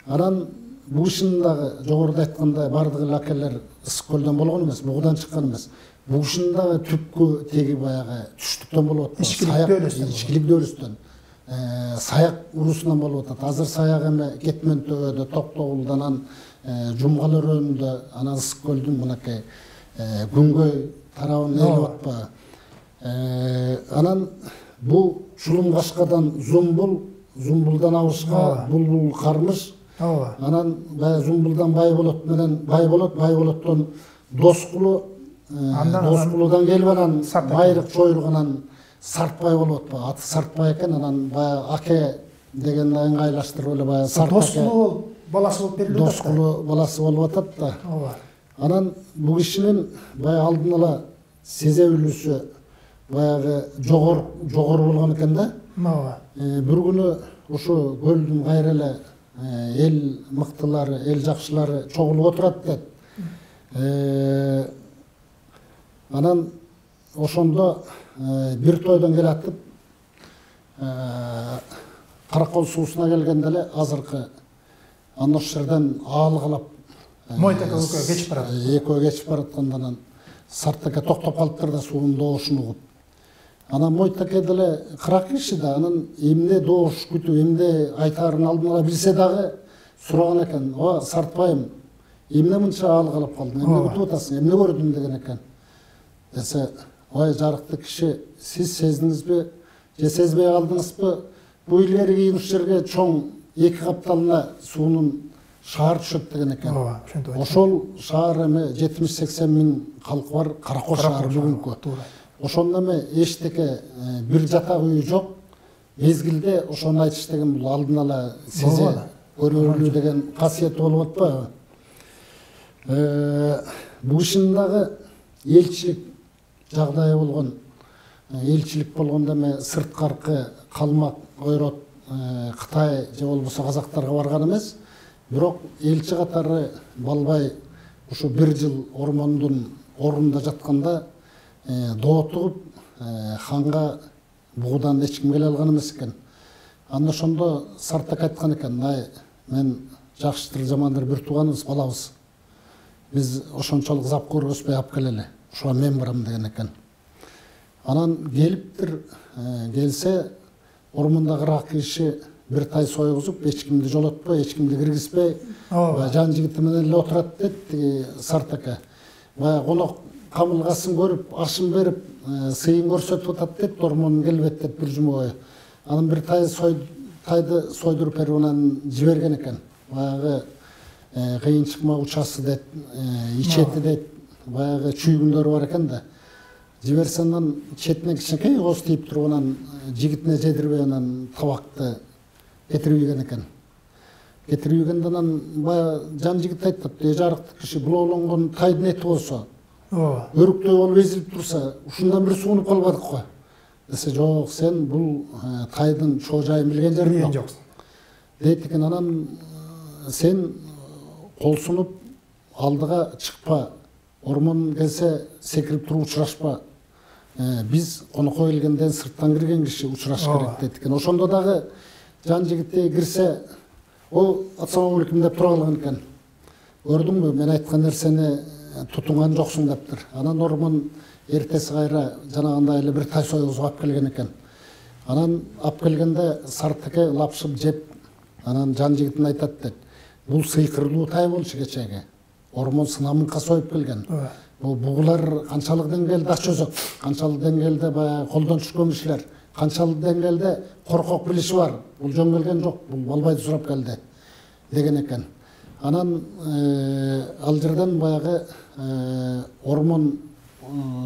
Анан бул кишинин дагы жогоруда айткандай бардык эле акелер Ысык көлдөн болгон эмес, бугудан чыккан эмес. Бул кишинин дагы түпкү теги баягы түштүктөн болуп атат. Ичкилик Дөөлөстөн. Саяк уруусунан болуп атат. Азыр саяк эме Кетмен төбөдө, Токтогулдан, Жумгал өрөөнүндө, анан Ысык көлдүн мынакей күнгөй тарабын ээлеп атпайбы? Анан бул Чулум Кашкадан Зумбул, Зумбулдан Абышка Булбул Кармыш, анан Зумбулдан Байболот менен Байболоттон Доскулу, Доскулудан келип анан Байрык Чойрук анан Сартбай болуп атпайбы? Аты Сартбай экен, анан баягы Аке деген ыңгайлаштырып эле баягы Сартаке. Доскулу баласы болуп берилип атат. Доскулу баласы болуп атат да. Анан бул кишинин баягы алдын ала сезебилүүсү баягы жогор болгон экен да. Бир күнү ушу көлдүн кайра эле эл мыктылары, эл жакшылары чогулуп отурат дейт. Анан ошондо бир тойдон келатып Каракол суусуна келгенде эле азыркы анан ошол жерден аалгалап Мойтакеге кечип барат. Экөө кечип баратканда анан Сартаке токтоп калыптыр да суунун доошун угуп. Анан Мойтаке деле кырак киши да, анан эмне доош күтүп, эмне айтаарын алдын ала билсе дагы сураган экен. О, Сартбайым, эмне мынча аалгалап калдың, эмне күтүп атасың, эмне көрдүң деген экен. Десе, ой жарыктуу киши, сиз сездиңизби, же сезбей калдыңызбы? Бул илгери кийин ушул жерге чоң эки капталына суунун шаар түшөт деген экен. Ошол шаар эми 70-80 миң калкы бар Каракол шаары бүгүнкү. Ошондо эми эчтеке бир жатак үй жок. Мезгилде ошону айтыш деген бул алдын ала сезе көрөлүү деген касиети болуп атпайбы? Бул кишинин дагы элчилик жагдайы болгон. Элчилик болгондо эми сырткы аркы калмак, ойрот, Кытай же болбосо казактарга барган эмес. Бирок элчи катары Балбай ушу бир жыл ормондун орунда жатканда доо тугуп ханга бугудан эч ким келе алган эмес экен. Анан ошондо Сартаке айткан экен, ай мен жакшытыр жамандыр бир тууганыбыз, балабыз. Биз ошончолук зап көргөзбөй алып келели. Ошо мен барам деген экен. Анан келиптир, келсе ормондагы кырак киши bir тай сойгузуп, эч кимди жолотпой, эч кимди киргизбей, жан жигити менен эле отурат дейт тиги Сарт ака. Баягы конок камылгасын көрүп, ашын берип, сыйын көрсөтүп атат дейт, ормондун келбет деп бир жума бою. Анан бир тайды сойдуруп берип анан жиберген экен. Баягы кыйын чыкма учасы дейт, ичети дейт, баягы чүйгүндөрү бар экен да. Жиберсе анан четине кичинекей кооз тийип туруп анан жигитине жедирбей анан табакты кетирип ийген экен. Кетирип ийгенде анан баягы жан жигит айтат, жарыктык киши булоолонгон тайдын эти болсо, өрүктөй болуп эзилип турса, ушундан бир суунуп калбадык го. Десе, жок, сен бул тайдын чоо жайын билген жериң жок. Дейт экен, анан сен кол сунуп алдыга чыкпа, ормон келсе секирип туруп учурашпа. Биз конокко келгенден сырттан кирген киши учураш керек дейт экен. Ошондо дагы жан жигиттей кирсе, о, ассалам алейкум деп тура калган экен. Көрдүңбү, мен айткан нерсени тутунган жоксуң дептир. Анан ормон эртеси кайра жанагындай эле бир тай сойгузуп алып келген экен. Анан алып келгенде Сарт ака лапшып жеп, анан жан жигитине айтат дейт. Бул сыйкырлуу тай болчу кечеги. Ормон сынамынка союп келген. Бул бугулар канчалык деңгээлде ач өзөк, канчалык деңгээлде баягы колдон түшкөн кишилер, канчалык деңгээлде коркок билиши бар. Бул жөн келген жок, бул балбайды сурап келди деген экен. Анан ал жерден баягы ормон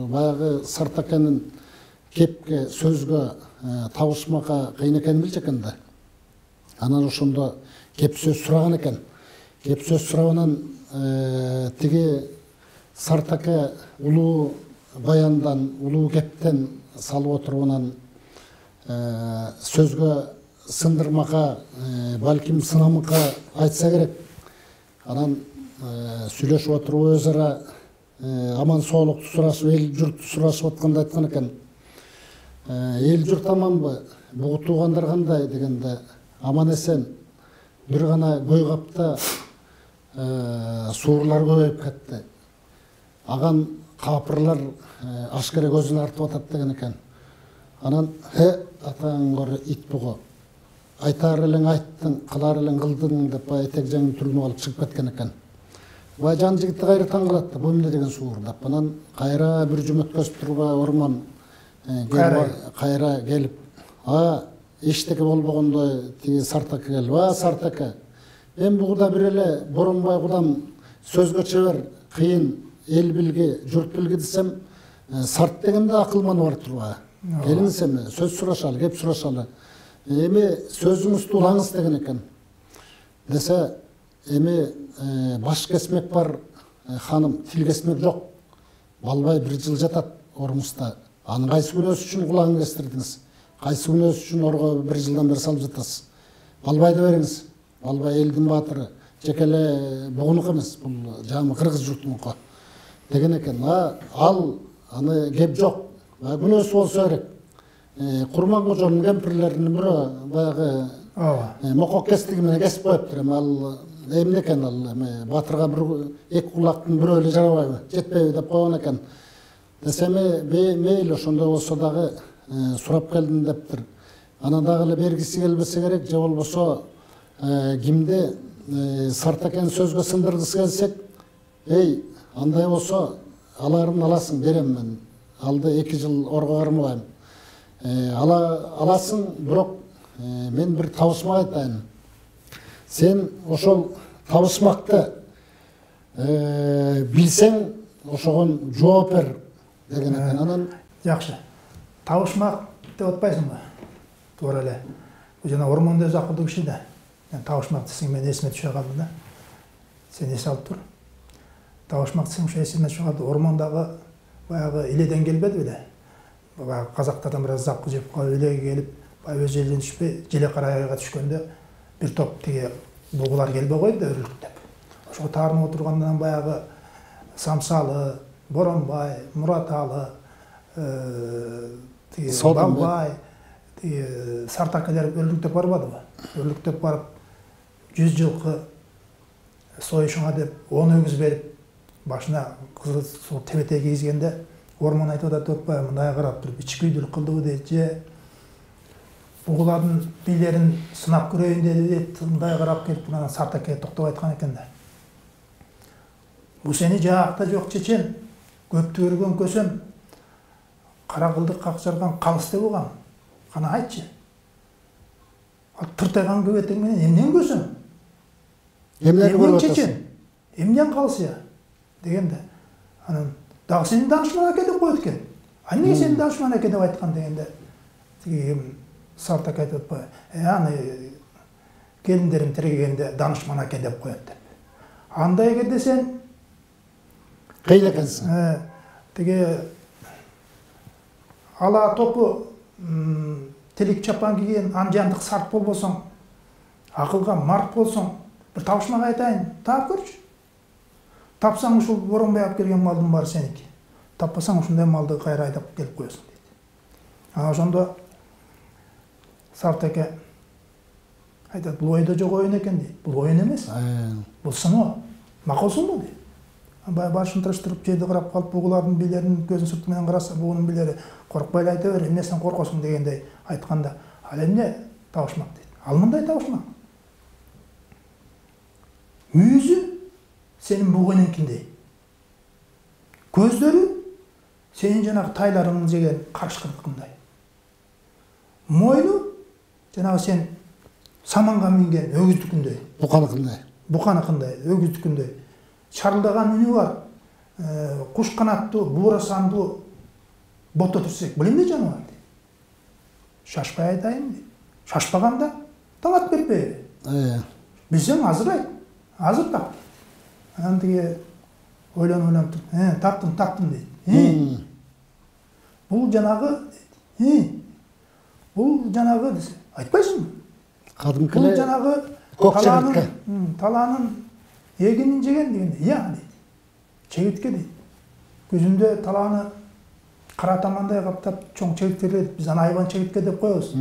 баягы Сарт аканын кепке, сөзгө, табышмакка кыйын экенин билчү экен да. Анан ошондо кеп сөз сураган экен. Кеп сөз сурабынан тиги Сарт ака улуу баяндан, улуу кептен салып отуруп анан сөзгө сындырмакка, балким сынамыкка айтса керек. Анан сүйлөшүп отуруп өз ара аман соолукту сурашып, эл журтту сурашып атканда айткан экен. Эл журт аманбы, бугу туугандар кандай дегенде, аман эсен. Бир гана көй капта суурлар көбөйүп кетти. Аган капырлар аш керек көзүн артып атат деген экен. Анан атаң көрө ит бугу. Айтар элең айттың, кылар элең кылдың деп этек жеңин түрүнүп алып чыгып кеткен экен. Бай жан жигитти кайра таң калат да, бу эмне деген суур деп. Анан кайра бир жум өткөзүп турбай ормон кайра келип, эчтеке болбогондой тиги Сарт ака келип, Сарт ака, мен бугуда бир эле Боронбай кудам сөзгө чебер, кыйын эл билги, журт билги десем, Сарт дегенде акылман бар турбайбы. Келиңиз эми сөз сурашалы, кеп сурашалы. Эми сөзүңүздү улаңыз деген экен. Десе, эми баш кесмек бар ханым, тил кесмек жок. Балбай бир жыл жатат Ормузда. Анын кайсы күнөөсү үчүн кулагын кестирдиңиз? Кайсы күнөөсү үчүн орго бир жылдан бери салып жатасыз? Балбайды бериңиз. Балбай элдин баатыры, жекеле бугунук эмес, бул жамы кыргыз журтунуку деген экен. Ал аны кеп жок. Күнөөсү болсо керек. Курман кожонун кемпирлеринин бирөө баягы мокок кестиги менен кесип коюптур. Эми ал эмне экен, ал баатырга бир эки кулактын бирөө эле жарабайбы, жетпейби деп койгон экен. Десе мейли ошондой болсо дагы сурап келдим дептир. Анан дагы эле бергиси келбесе керек, же болбосо кимди Сарт аканы сөзгө сындыргысы келсек, андай болсо аларын аласың, берем мен. Алды 2 жыл орго кармабайм. Аласың, бирок мен бир табышмак айтайын. Сен ошол табышмакты билсең, ошогон жооп бер деген экен. Анан жакшы. Табышмак деп атпайсыңбы? Туура эле. Бул жана ормондо өз акылдуу киши да. Мен табышмак десең мен эсиме түшө калды да. Сен эс алып тур. Табышмак десең ошо эсиме түшө калды. Ормондогу баягы иледен келбеди беле. Баягы казактардан бир аз запкы жеп коюп илеге келип, баягы өз элден түшпөй, желе карайга түшкөндө бир топ тиги бугулар келбей койду да өрүлүктөп. Ошого таарынып отургандан баягы Самсалы, Боронбай, Мураталы, тиги Балбай, тиги Сарт акалар өрүлүктөп барбадыбы? Өрүлүктөп барып 100 жылкы союшуңа деп 10 өгүз берип, башына кызыл сол тебете кийизгенде ормон айтып атат, отпай мындай карап туруп ички үйдүлүк кылдыбы дейт же бугулардын бийлерин сынап көрөйүн деди, мындай карап келип анан Сартаке токтоп айткан экен да. Бу сени жаакта жок чечен, көптү көргөн көсөм, кара кылдык какчарган калыс деп угам. Кана айтчы. Ал тыртайган көбөтең менен эмнен көсөм? Эмнен чечен? Эмнен калыс я? Дегенде, анан дагы сени данышман аке деп коет экен. А эмнеге сени данышман аке деп айткан дегенде, тиги Сартаке айтып атпайбы? Аны келиндерим тирегенде данышман аке деп коет деп. Андай кезде сен кыйын экенсиң. Тиги ала топу телик чапан кийген анжандык сарт болбосоң, акылга март болсоң, бир табышмак айтайын, таап көрчү. Тапсаң ушул Боронбай алып келген малдын баары сеники. Таппасаң ушундай малды кайра айдап келип коесуң дейт. Ана ошондо Сартаке айтат, бул ойдо жок оюн экен дейт. Бул оюн эмес. Бул сыноо. Макулсуңбу дейт. Башын тырыштырып жерди карап калып, бугулардын бийлерин көзүн сырты менен караса, бугунун бийлери коркпой эле айта бер, эмнесин коркосуң дегендей айтканда, ал эмне табышмак дейт. Ал мындай табышмак. Мүйүзү сенин бугунункиндей. Көздөрү сенин жанагы тайларыңды жеген карышкырткындай. Мойну жанагы сен саманга минген өгүздүкүндөй. Буканыкындай, өгүздүкүндөй. Шарылдаган үнү бар. Куш канаттуу, буура сандуу ботто түрсек, бул эмне жаныбар дейт. Шашпай айтайын дейт. Шашпаганда талап бербейби. Билсең азыр айт. Азыр тап. Анан тиги ойлонуп туруп, таптым дейт. Бул жанагы бул жанагы десе, айтпайсыңбы? Кадимки Бул жанагы талаанын эгинин жеген дегенде, дейт. Чегитке дейт. Көзүндө талааны кара тамандай каптап чоң чегиткелер, биз аны айбан чегитке деп коебуз.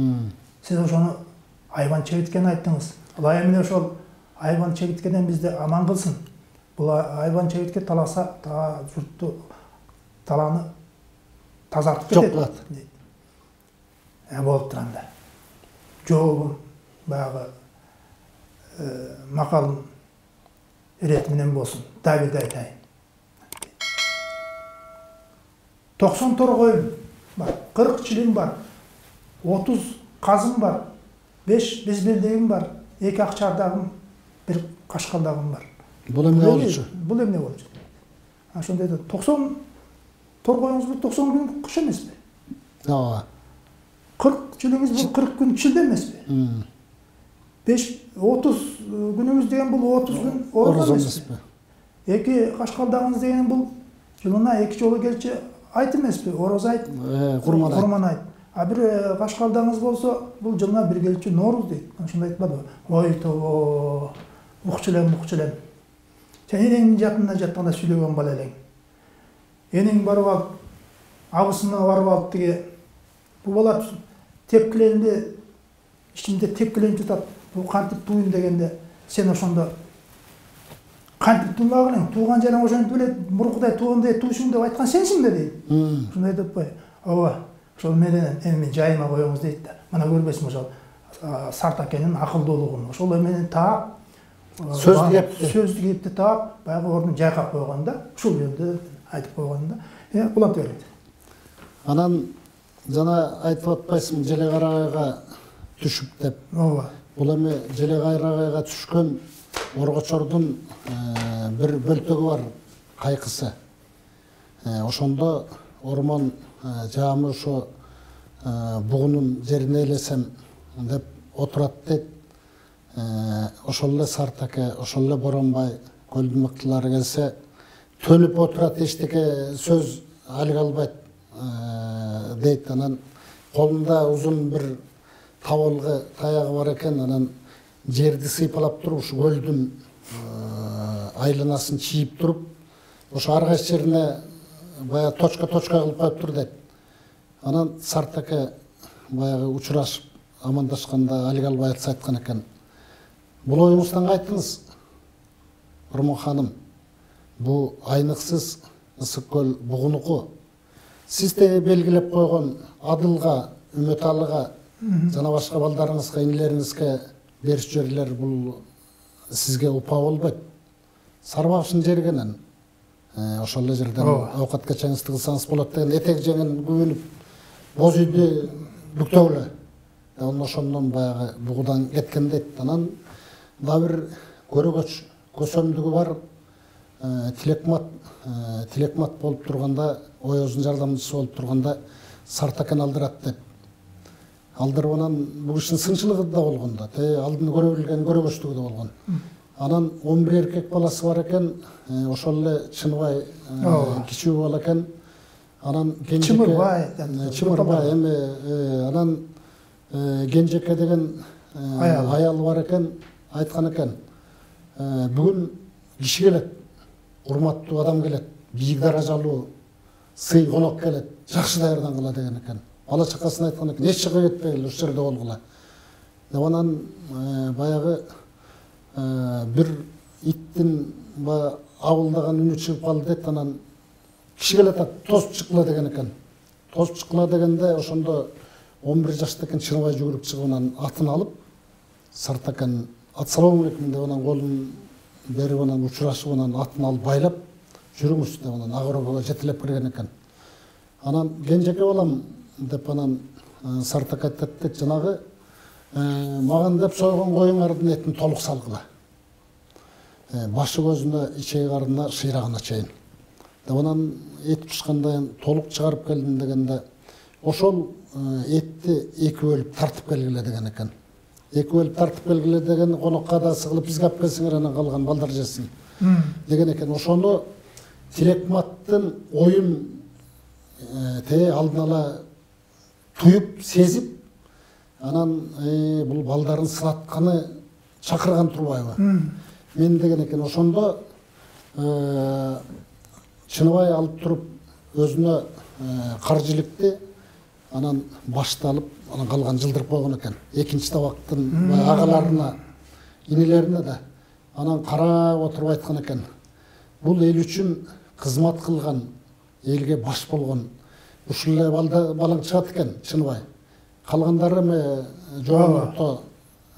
Сиз ошону айбан чегиткени айттыңыз. Алай эмне ошол айбан чегиткеден бизди аман кылсын. Бул айбан чегитке таласа, журтту талааны тазартып кетет дейт. Болуп турганда. Жообун баягы макалым ирет менен болсун. Давид айтайын. 90 торгоюм бар, 40 чилим бар, 30 казым бар, 5 безбелдегим бар, 2 акчардагым, 1 кашкалдагым бар. Бул эмне болчу? Бул эмне болчу? Ошондой 90 торгоюңуз бул 90 күн кыш эмеспи? Ооба. 40 чилиңиз бул 40 күн чилде эмеспи? 30 күнүңүз деген бул 30 күн орозо эмеспи? 2 кашкалдагыңыз деген бул жылына 2 жолу келчи айт эмеспи? Ороз айт, курман айт. А бир кашкалдагыңыз болсо, бул жылына 1 келчи Норуз дейт. Ошондой айтпадыбы? Ой то, укчулем. Сен энеңдин жакында жатканда сүйлөгөн бала элең. Энең барып алып, абысына барып алып тиги бул бала тепкиленди, ичинде тепкиленип жатат. Бул кантип тууйм дегенде, сен ошондо кантип туймагын элең, тууган жериң ошентип эле муркудай туугандай туйсуң деп айткан сенсиң да дейт. Ошондой деп кой. Ооба, ошол менен эми жайыма коюңуз дейт да. Мына көрбөйсүңбү ошол Сартакенин акылдуулугун. Ошол менен таап, сөздү кепти таап, баягы ордун жайкап койгон да. Ушул жөнүндө айтып койгон да. Уланта берет. Анан жана айтып атпайсың Желекарагайга түшүп деп. Ооба. Бул эми Желекарагайга түшкөн Оргочордун бир бөлтөгү бар, кайкысы. Ошондо ормон жаамы ошо бугунун жерине элесем деп отурат дейт. Ошол эле Сартаке, ошол эле Боронбай көлдүн мыктылары келсе, төнүп отурат, эчтеке сөз алга албайт дейт. Анан колунда узун бир табылгы таягы бар экен, анан жерди сыйпалап туруп, ушу көлдүн айланасын чийип туруп, ошо ар кайсы жерине баягы точка кылып коюптур дейт. Анан Сартаке баягы учурашып амандашканда алга албай атса айткан экен. Бул оюңуздан кайттыңыз, Ормон ханым. Бу айныксыз Ысык бугунуку. Сиз де белгилеп койгон Адылга, Үмөталыга жана башка балдарыңызга, инилериңизге бериш жерлер бул сизге упа болбойт. Сарбагыштын жергенен ошол эле жерден оокат кечеңизди кылсаңыз болот деген этек жеңин күбүнүп боз үйдү бүктөгүлө. Ошондон баягы бугудан кеткен дейт. Анан дагы бир көрөгөч көсөмдүгү бар. Тилекмат болуп турганда, оёздун жардамчысы болуп турганда Сартакен алдырат деп. Алдырып анан бул кишинин сынчылыгы да болгон да, алдын көрө билген көрөгөчтүгү да болгон. Анан 11 эркек баласы бар экен, ошол эле Чыныбай кичүү бала экен. Анан Чымырбай, эми анан Кенжеке деген аялы бар экен, айткан экен. Бүгүн киши келет, урматтуу адам келет, бийик даражалуу сый конок келет, жакшы даярдангыла деген экен. Бала чакасына айткан экен, эч жака кетпегиле, ушул жерде болгула. Анан баягы бир иттин абылдаган үнү чыгып калды дейт. Анан киши келет, тосуп чыккыла деген экен. Тосуп чыккыла дегенде ошондо 11 жашта экен Чыныбай жүгүрүп чыгып анан атын алып, Сартакен ассалому алейкум деп анан колун берип анан учурашып анан атын алып байлап жүрүңүз деп анан агробого жетелеп кирген экен. Анан Кенжеке балам деп анан Сартак айтат, жанагы маган деп сойгон коюңардын этин толук салгыла. Башы көзүнө, ичеги карынына, шыйрагына чейин. Деп анан эт пышкандан толук чыгарып келдим дегенде, ошол этти эки бөлүп тартып келгиле деген экен. Эки бөлүп тартып келгиле деген конокко да сыгылып бизге алып келсиңер, анан калган балдар жесин деген экен. Ошону Тилекматтын оюн алдын ала туюп, сезип, анан бул балдарын сынатканы чакырган турбайбы? Мен деген экен. Ошондо Чыныбай алып туруп өзүнө каржылыкты анан башты алып, анан калган жылдырып койгон экен. Экинчи табактын агаларына, инилерине да анан карап отуруп айткан экен. Бул эл үчүн кызмат кылган, элге баш болгон ушул эле балаң чыгат экен Чыныбай. Калгандары эми жоомурто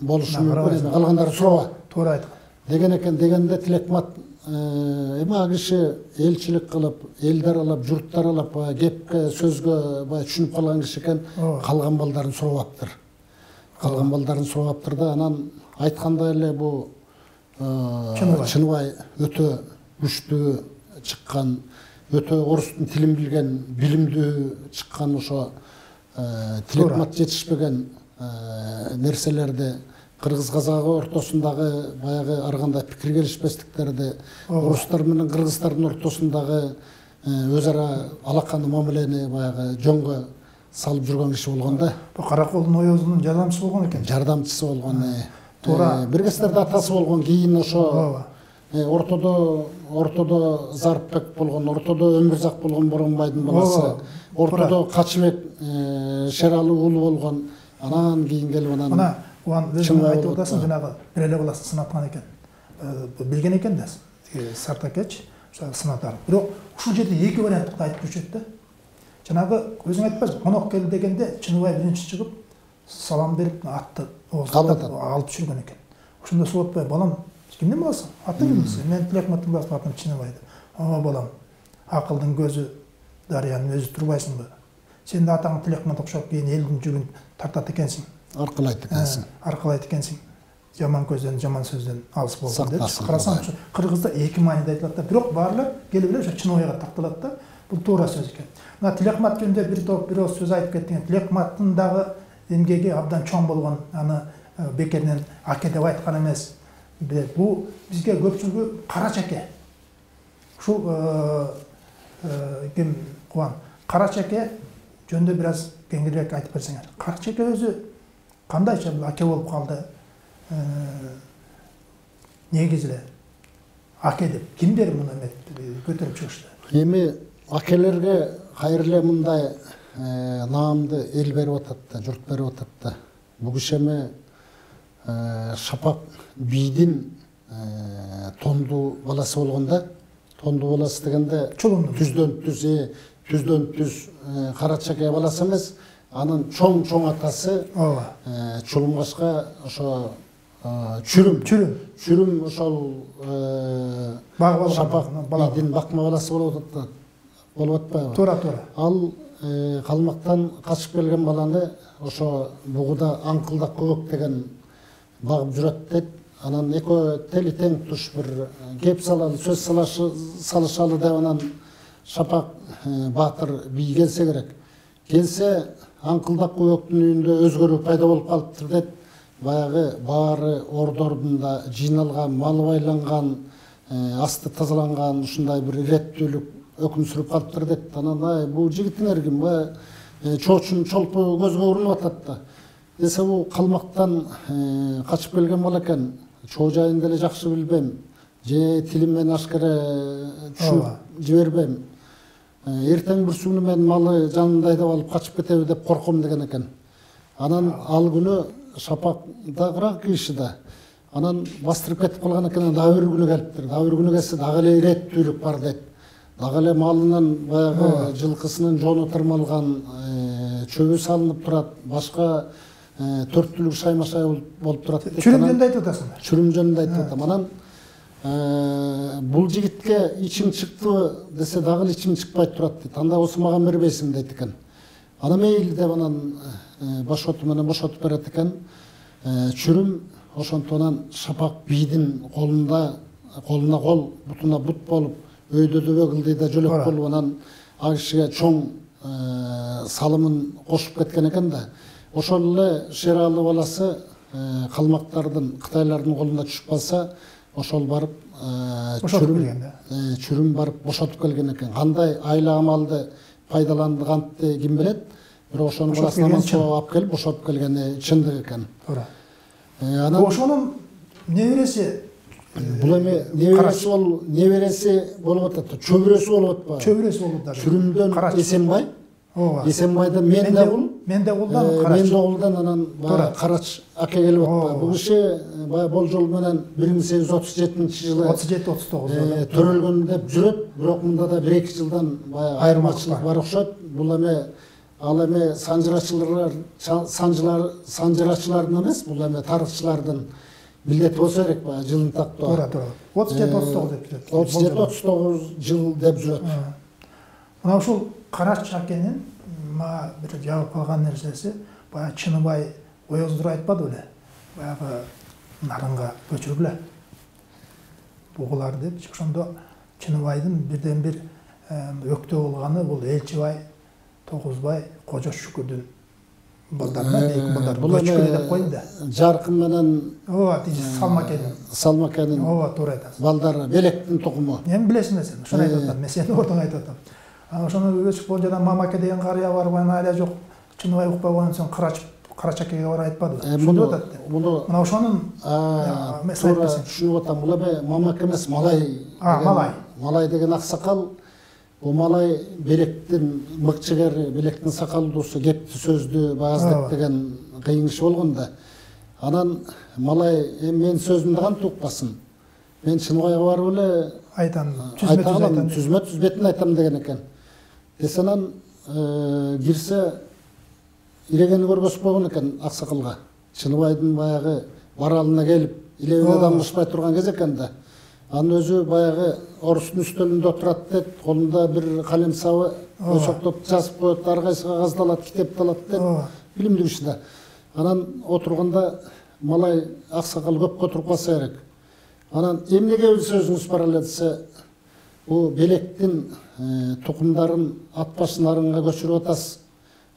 болушу мүмкүн, калгандары сураба. Туура айткан. Деген экен. Дегенде Тилекмат эми а киши элчилик кылып, элди аралап, журтту аралап, кепке, сөзгө түшүнүп калган киши экен. Калган балдарын сурабаптыр. Калган балдарын сурабаптыр да анан айткандай эле бу Чыныбай өтө күчтүү чыккан, өтө орустун тилин билген, билимдүү чыккан ошо Тилекмат жетишпеген нерселерди, кыргыз казагы ортосундагы баягы ар кандай пикир келишпестиктерди, орустар менен кыргыздардын ортосундагы өз ара алаканы мамилени баягы жөнгө салып жүргөн киши болгон да. Бу Караколдун оёзунун жардамчысы болгон экен. Жардамчысы болгон. Туура. Бир кездерде атасы болгон, кийин ошо ортодо Зарыпбек болгон, ортодо Өмүрзак болгон Боронбайдын баласы, ортодо Качыбек Шералы уулу болгон. Анан кийин келип анан мына уан өзүң айтып атасың, жанагы бир эле баласын сынаткан экен. Билген экен да Сартакеч сынатар. Бирок ушул жерде эки вариантты айтып жүрчүт да. Жанагы өзүң айтпайсың, конок келди дегенде Чыныбай биринчи чыгып салам берип атты алып жүргөн экен. Ошондо суратпай, балам, кимдин баласың? Аты кимсиң? Мен Тилекматтын баласымын, атым Чыныбай деп. Балам, акылдын көзү дарыянын өзү турбайсыңбы? Сен да атаң Тилекмат окшоп кийин элдин жүгүн тартат экенсиң. Аркылайт экенсиң. Жаман көздөн, жаман сөздөн алыс болгон деп. Карасаң, кыргызда эки мааниде айтылат да. Бирок баарлар келип эле ошо Чыныбайга такталат да. Бул туура сөз экен. Мына Тилекмат жөнүндө бир топ бирөө сөз айтып кеттиң. Тилекматтын дагы эмгеги абдан чоң болгон, аны бекеринен аке деп айткан эмес. Бул бизге көпчүлүгү Карачаке. Ушул ким Кубан Карачаке жөнүндө бир аз кеңирээк айтып берсеңер. Карачаке өзү кандайча аке болуп калды? Негизи эле аке деп кимдер муну көтөрүп чыгышты? Эми акелерге кайра эле мындай наамды эл берип атат да, журт берип атат да. Бул киши эми Шапак бийдин тонду баласы болгон да. Тонду баласы дегенде түздөн түз Карачаке баласы эмес, анын чоң атасы ооба Чулумбашка ошо Чүрүм ошол Шапак бийдин бакма баласы болуп атпайбы? туура Ал калмактан качып келген баланы ошо бугуда аңкылдак көбөк деген багып жүрөт дейт. Анан экөө тели тең туш бир кеп салалы, сөз салышалы деп анан Шапак баатыр бий келсе керек. Келсе аңкылдак көбөктүн үйүндө өзгөрүү пайда болуп калыптыр дейт. Баягы баары ордордун да жыйналган, малы байланган, асты тазаланган ушундай бир иреттүүлүк өкүм сүрүп калыптыр дейт. Анан бул жигитиңер ким? Чоочун чолпу көзгө урунуп атат да. Десе бул калмактан качып келген бала экен. Чоо жайын деле жакшы билбейм. Же тилим менен ашкара түшүнүп жибербейм. Эртең бир сууну мен малы жанымда айдап алып качып кетеби деп корком деген экен. Анан ал күнү Шапак дагыраак киши да. Анан бастырып кетип калган экен, дагы бир күнү келиптир. Дагы бир күнү келсе дагы эле иреттүүлүк бар дейт. Дагы эле малынын баягы жылкысынын жону тырмалган, чөбү салынып турат, башка төрттүлүк шайма-шай болуп турат. Чүрүм жөнүндө айтып атасың. Чүрүм жөнүндө айтып атам. Анан бул жигитке ичим чыктыбы десе дагы ичим чыкпай турат дейт. Анда осы мага бербейсиң дейт экен. Ана мейли деп анан башоту менен бошотуп берет экен. Чүрүм ошонтон Шапак бийдин колуна кол, бутуна бут болуп, өйдө дөбө кылдыйда жөлөк болуп, анан ал кишиге чоң салымын кошуп кеткен экен да. Ошол эле Шералы баласы калмактардын, кытайлардын колуна түшүп калса, ошол барып Чүрүм барып бошотуп келген экен. Кандай айла амалды пайдаланды кантты ким билет? Бирок ошонун баласынан соо алып келип бошотуп келгени чындык экен. Туура. Анан ошонун небереси бул эми небереси болуп атат, чөбүрөсү болуп атпайбы? Чөбүрөсү болуп атат. Чүрүмдөн Эсенбай. Ооба. Эсенбайдан Мендагул. Мендагулдан Карач. Мендагулдан анан Карач аке келип атпайбы? Бул киши баягы болжол менен 1837-жылы 37-39 төрөлгөн деп жүрөт, бирок мында да 1-2 жылдан баягы айырмачылык бар окшойт. Бул ал эми санжырачылардын эмес, бул эми тарыхчылардын билети болсо керек баягы жылынтактоо. Туура. 37-39 деп жүрөт. 37-39 жыл деп жүрөт. Мына ушул Карач акенин мага бир жабып калган нерсеси, баягы Чыныбай Оёздур айтпады беле? Баягы нарынга көчүргүлө. Бугулар деп, ошондо Чыныбайдын бирден бир өктө болгону бул Элчибай, Тогузбай, Кожо Шүкүрдүн балдарына дейки балдар. Бул көчкүлө деп коеюн да. Жаркын менен ооба, Салмакенин. Ооба, туура айтасың. Балдары Белектин тукуму. Эми билесиң да сен, ошону айтып атам. Мен сени ордон айтып атам. Ошону өчүп болуп жана Мамаке деген карыя бар, айла жок. Чыныбай укпай койгон соң Карач акеге бар айтпады. Ошондо атат. Мына ошонун туура түшүнүп атам. Бул эми Мамаке эмес, Малай. Малай деген аксакал. Бул Малай Белектин мыкчыгери, Белектин сакалдуусу, кепти сөздү бааздык деген кыйын киши болгон да. Анан Малай мен сөзүмдү кантип укпасын? Мен Чыныбайга барып эле айтам, түзмө бетин айтам деген экен. Десенан кирсе илегени көргөзүп койгон экен аксакалга. Чыныбайдын баягы баралына келип, илебине дамышпай турган кез экен да. Анын өзү баягы орустун үстөлүндө отурат дейт, колунда бир калем сабы өсөктөп жазып коет, ар кайсы кагазды алат, китепти алат дейт. Билимдүү киши да. Анан отурганда Малай аксакал көпкө туруп калса керек. Анан эмнеге бир сөзүңүз бар эле десе, бул Белектин тукумдарын ат башын нарынга көчүрүп атасыз.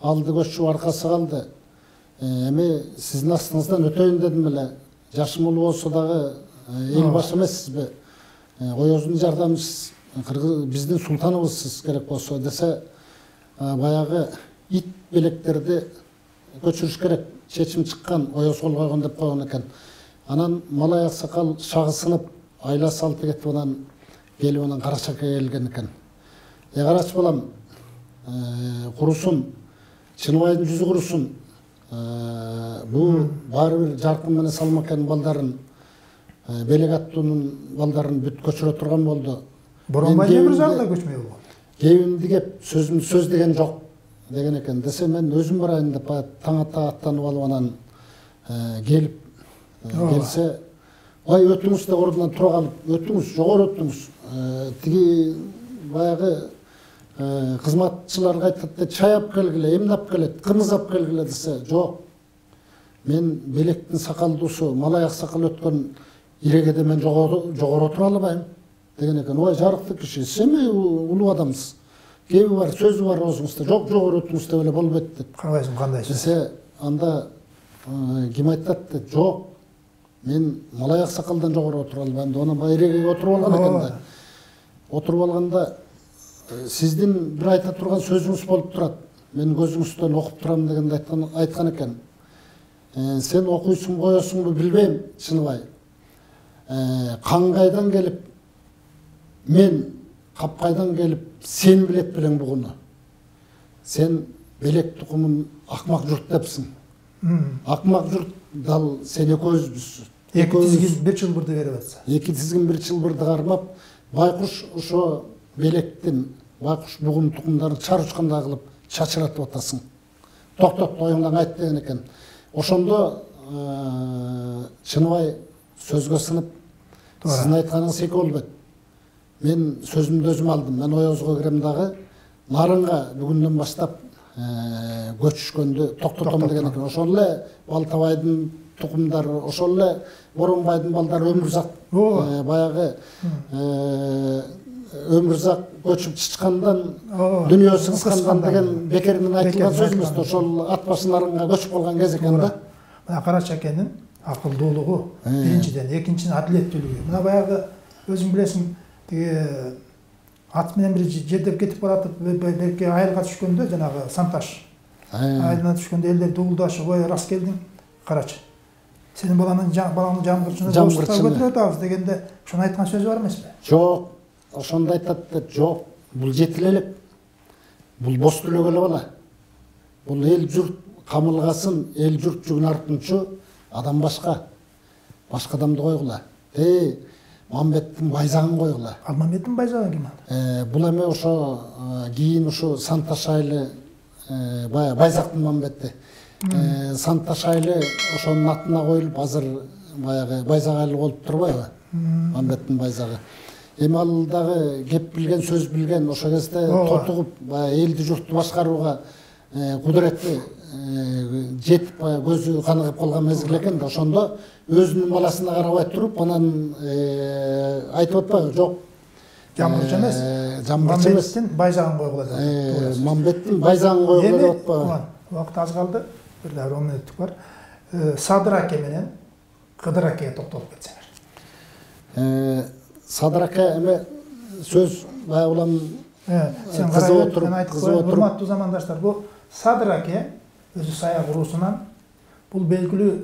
Алды көчүп аркасы калды. Эми сиздин астыңыздан өтөйүн дедим эле. Жашым улуу болсо дагы эл башы эмессизби? Оёздун жардамчысыз, биздин султаныбызсыз керек болсо десе, баягы ит белектерди көчүрүш керек. Чечим чыккан, Оёз кол койгон деп койгон экен. Анан Малай аксакал шагысынып, айла салты кетип анан келип анан Карач акеге келген экен. Карач балам, курусун, Чыныбайдын жүзү курусун. Бул баары бир Жаркын менен Салмакенин балдарын, Белек аттуунун балдарын бүт көчүрө турган болду. Боронбай Темирзагы да көчмөй болгон. Кебимди кеп сөз деген жок. деген екен. Десе мен өзім барайын деп таң ата аттанып алып анан келіп келсе, ай өтіңіз де орнынан тұра қалып, өтіңіз, жоғары өтіңіз. Тиги баяғы қызматшыларға айтады, чай ап келгіле, емін ап келеді, қымыз ап келгіле десе, жоқ. Мен белектің сақалдусы, малаяқ сақал өткен ирегеде мен жоғары отыра албайм деген екен. Ой, жарықты кіші, семе ұлы адамсыз. Кебі бар, сөзі бар өзіңізді, жоқ жоғары өтіңіз деп өле болбайды деп. Қарабайсың, қандайсың? Десе, анда кем айтады, жоқ. Мен малаяқ сақалдан жоғары отыра албайм. Оны байрегеге отырып алған екен да. Отырып алғанда, сіздің бір айта тұрған сөзіңіз болып тұрады. Мен көзіңізден оқып тұрамын дегенде айтқан екен. Сен оқуйсың, қоясың ба білбейм, шыныбай. Қанғайдан келіп, мен қапқайдан келіп, сен білек білең бұғыны. Сен белек тұқымын ақмақ жұрт депсің. Ақмақ жұрт дал сен көзбіз. Екі тізгін бір чылбырды беріп атса. Екі тізгін бір чылбырды қармап, байқұш ұшо белектен, байқұш бұғын тұқымдарын чар ұшқанда қылып шашыратып атасың. Тоқтат, ойыңдан айт деген екен. Ошондо Шыныбай сөзгө сынып, сіздің айтқаныңыз екі ол бет. Мен сөзімді өзім алдым. Мен Оязға кірем дағы, нарынға бүгінден бастап көчүшкөндү токтотом деген екен. Ошолле Балтабайдын тұқымдары, ошолле Боронбайдын балдары өмүрзак баягы өмүрзак көчүп чычкандан дүнүйөсү кыскандан деген бекеринен айтылган сөз эмес. Ошол ат башын нарынга көчүп калган кез экен да. Мына Карача акенин акылдуулугу биринчиден, экинчиден адилеттүүлүгү. Мына баягы өзүң билесиң, тиги ат менен бир жердеп кетип баратып, берке айылга түшкөндө, жанагы Санташ айылына түшкөндө элдер дуулдашып, ой рас келдиң, Карача. Сенин балаңдын жамгырчыны көтөрүп атабыз дегенде, ошону айткан сөзү бар эмеспи? Жок, ошондо айтат деп, жок, бул жетил элек. Бул бос түлөгө эле бала. Бул эл журт камылгасын, эл журт жүгүн артынчу адам башка. Башка адамды койгула. Мамбеттин байзагын койгула. Ал Мамбеттин байзагы ким ал? Бул эме ошо кийин ушу Санташ айылы байзактын Мамбетти. Санташ айылы ошонун атына коюлуп, азыр баягы байзак айылы болуп турбайбы? Мамбеттин байзагы. Эми ал дагы кеп билген, сөз билген, ошол кезде тотугуп, элди журтту башкарууга кудуретти жетип, көзү каныгып калган мезгил экен да, ошондо өзүнүн баласына карабай туруп, анан айтып атпайбы, жок. Жамгырчы эмес. Жамгырчы эмес. Мамбеттин байзагын койгула деп. Мамбеттин байзагын койгула деп атпайбы. Убакыт аз калды. Бир дагы 10 мүнөттүк бар. Садыр аке менен Кыдыр акеге токтолуп кетсеңер. Садыр аке эме сөз баягы улам сен карай өт, мен айтып коеюн, урматтуу замандаштар, бул Садыр аке өзү Саяк уруусунан, бул белгилүү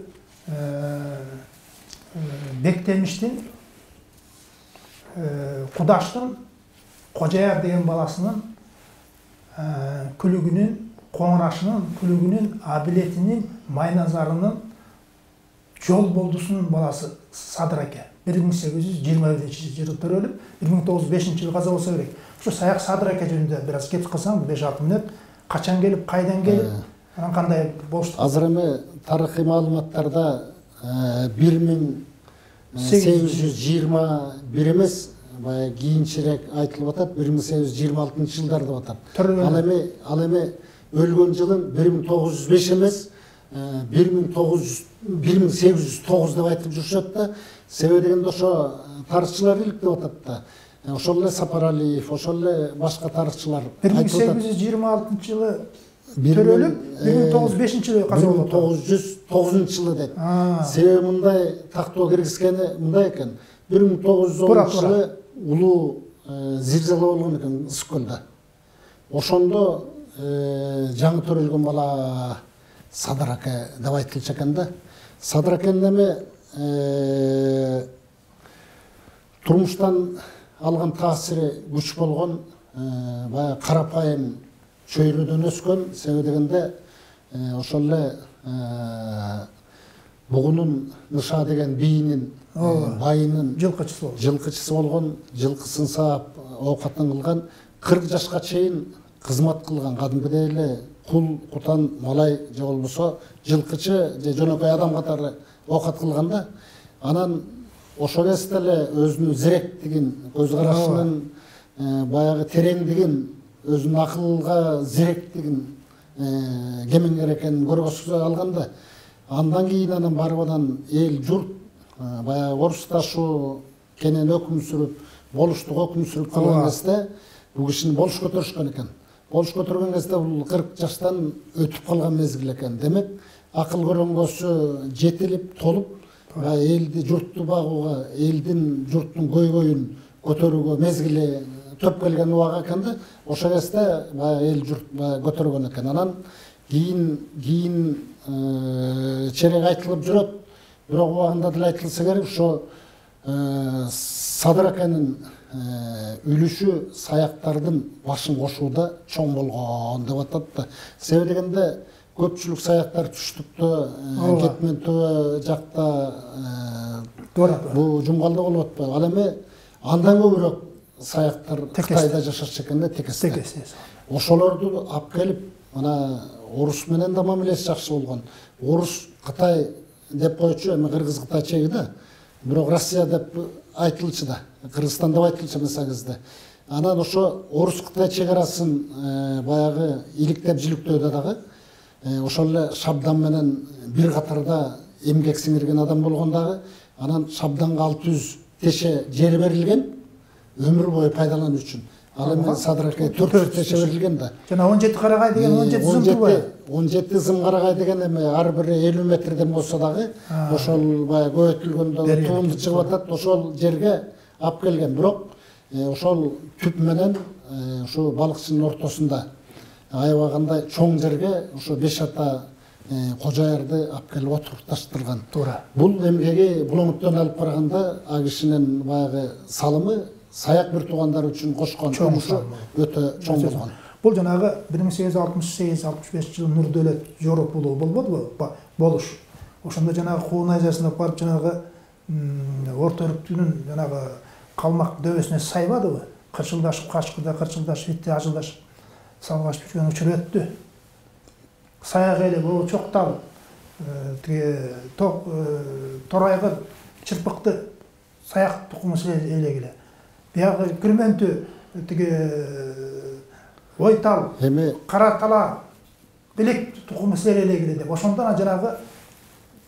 Бектемиштин Кудаштын Кожаяр деген баласынын күлүгүнүн, коңурашынын күлүгүнүн, абилетинин, майназарынын жол болдусунун баласы Садыр аке. 1821-жылы төрөлүп, 1905-жылы каза болсо керек. Ошо Саяк Садыр аке жөнүндө бир аз кеп кылсаң, 5-6 мүнөт, качан келип, кайдан келип, анан кандай болушту? Азыр эми тарыхый маалыматтарда 1821 эмес, баягы кийинчерээк айтылып атат, 1826-жылдар деп атат. Ал эми өлгөн жылын 1905 эмес, 1809 деп айтып жүрүшөт да. Себеби дегенде ошо тарыхчылар илик деп атат да. Ошол эле Сапаралиев, ошол эле башка тарыхчылар 1826-жылы төрөлүп, 1905-жылы каза болуп атат. 1909-жылы дейт. Себеби мындай тактоо киргизгени мындай экен. 1910-жылы улуу зилзала болгон экен Ысык-Көлдө. Ошондо жаңы төрөлгөн бала Садыр аке деп айтылчу экен да. Садыр акенин эми турмуштан алган таасири күч болгон, баягы карапайым чөйрөдөн өскөн. Себеби дегенде ошол эле бугунун Ныша деген бийинин байынын жылкычысы болгон, жылкысын саап оокатын кылган, 40 жашка чейин кызмат кылган, кадимгидей эле кул, кутан, малай же болбосо жылкычы же жөнөкөй адам катары оокат кылганда, анан ошо кезде эле өзүнүн зеректигин, көз карашынын баягы тереңдигин, өзүнүн акылга зеректигин кемеңгер экенин көргөзө алганда, андан кийин анан барып анан эл журт баягы орусташуу кенен өкүм сүрүп, болуштук өкүм сүрүп калган кезде бул кишини болуш көтөрүшкөн экен. Болуш көтөргөн кезде бул 40 жаштан өтүп калган мезгил экен. Демек, акыл көрөңгөсү жетилип, толуп, элди, журтту багууга, элдин, журттун көйгөйүн көтөрүүгө мезгили төп келген убак экен да. Ошо кезде эл журт көтөргөн экен. Анан кийин черек айтылып жүрөт. Бирок убагында деле айтылса керек, ошо Садыракенин үлүшү саяктардын башын кошууда чоң болгон деп атат да. Себеби дегенде көпчүлүк саяктар түштүктө, кетмен төбө жакта бул жумгалда болуп атпайбы. Ал эми андан көбүрөөк саяктар Кытайда жашашчу экен да, Текесте. Ошолорду алып келип, мына орус менен да мамилеси жакшы болгон. Орус Кытай деп койчу, эми Кыргыз Кытай чеги да. Бирок Россия деп айтылчу да, Кыргызстан деп айтылчу мисалы кезде. Анан ошо орус Кытай чек арасын баягы иликтеп жиликтөөдө дагы ошол эле Шабдан менен бир катарда эмгек сиңирген адам болгон дагы, анан Шабданга 600 теше жер берилген өмүр бою пайдалануу үчүн. Ал эми Садыраке 400 теше берилген да. Жана 17 карагай деген 17 зым турбайбы? 17 зым карагай деген эми ар бири 50 метрден болсо дагы ошол баягы көбөйтүлгөндө туумду чыгып атат, ошол жерге алып келген. Бирок ошол түп менен ушу балыкчынын ортосунда аябагандай чоң жерге ошо 5 ата кожоярды алып келип отурупташтырган. Туура. Бул эмгеги булоңуттан алып караганда а кишинин баягы салымы саяк бир туугандар үчүн кошкон жумушу өтө чоң болгон. Бул жанагы 1868-65 жыл Нурдөлөт Жоруп уулу болбодубу? Болуш. Ошондо жанагы Куун айзасына барып жанагы Орто Өрүктүнүн жанагы калмак дөбөсүнө сайбадыбы? Кырчылдашып, качкыда кырчылдашып, итте ажылдашып салгашып жүргөн учур өттү. Саяк эли бул чокталып, тиги торайгы чырпыкты саяк тукуму элегиле. Биягы күрмөнтү тиги ойтал, кара тала, белек тукуму элегиле деп. Ошондон жанагы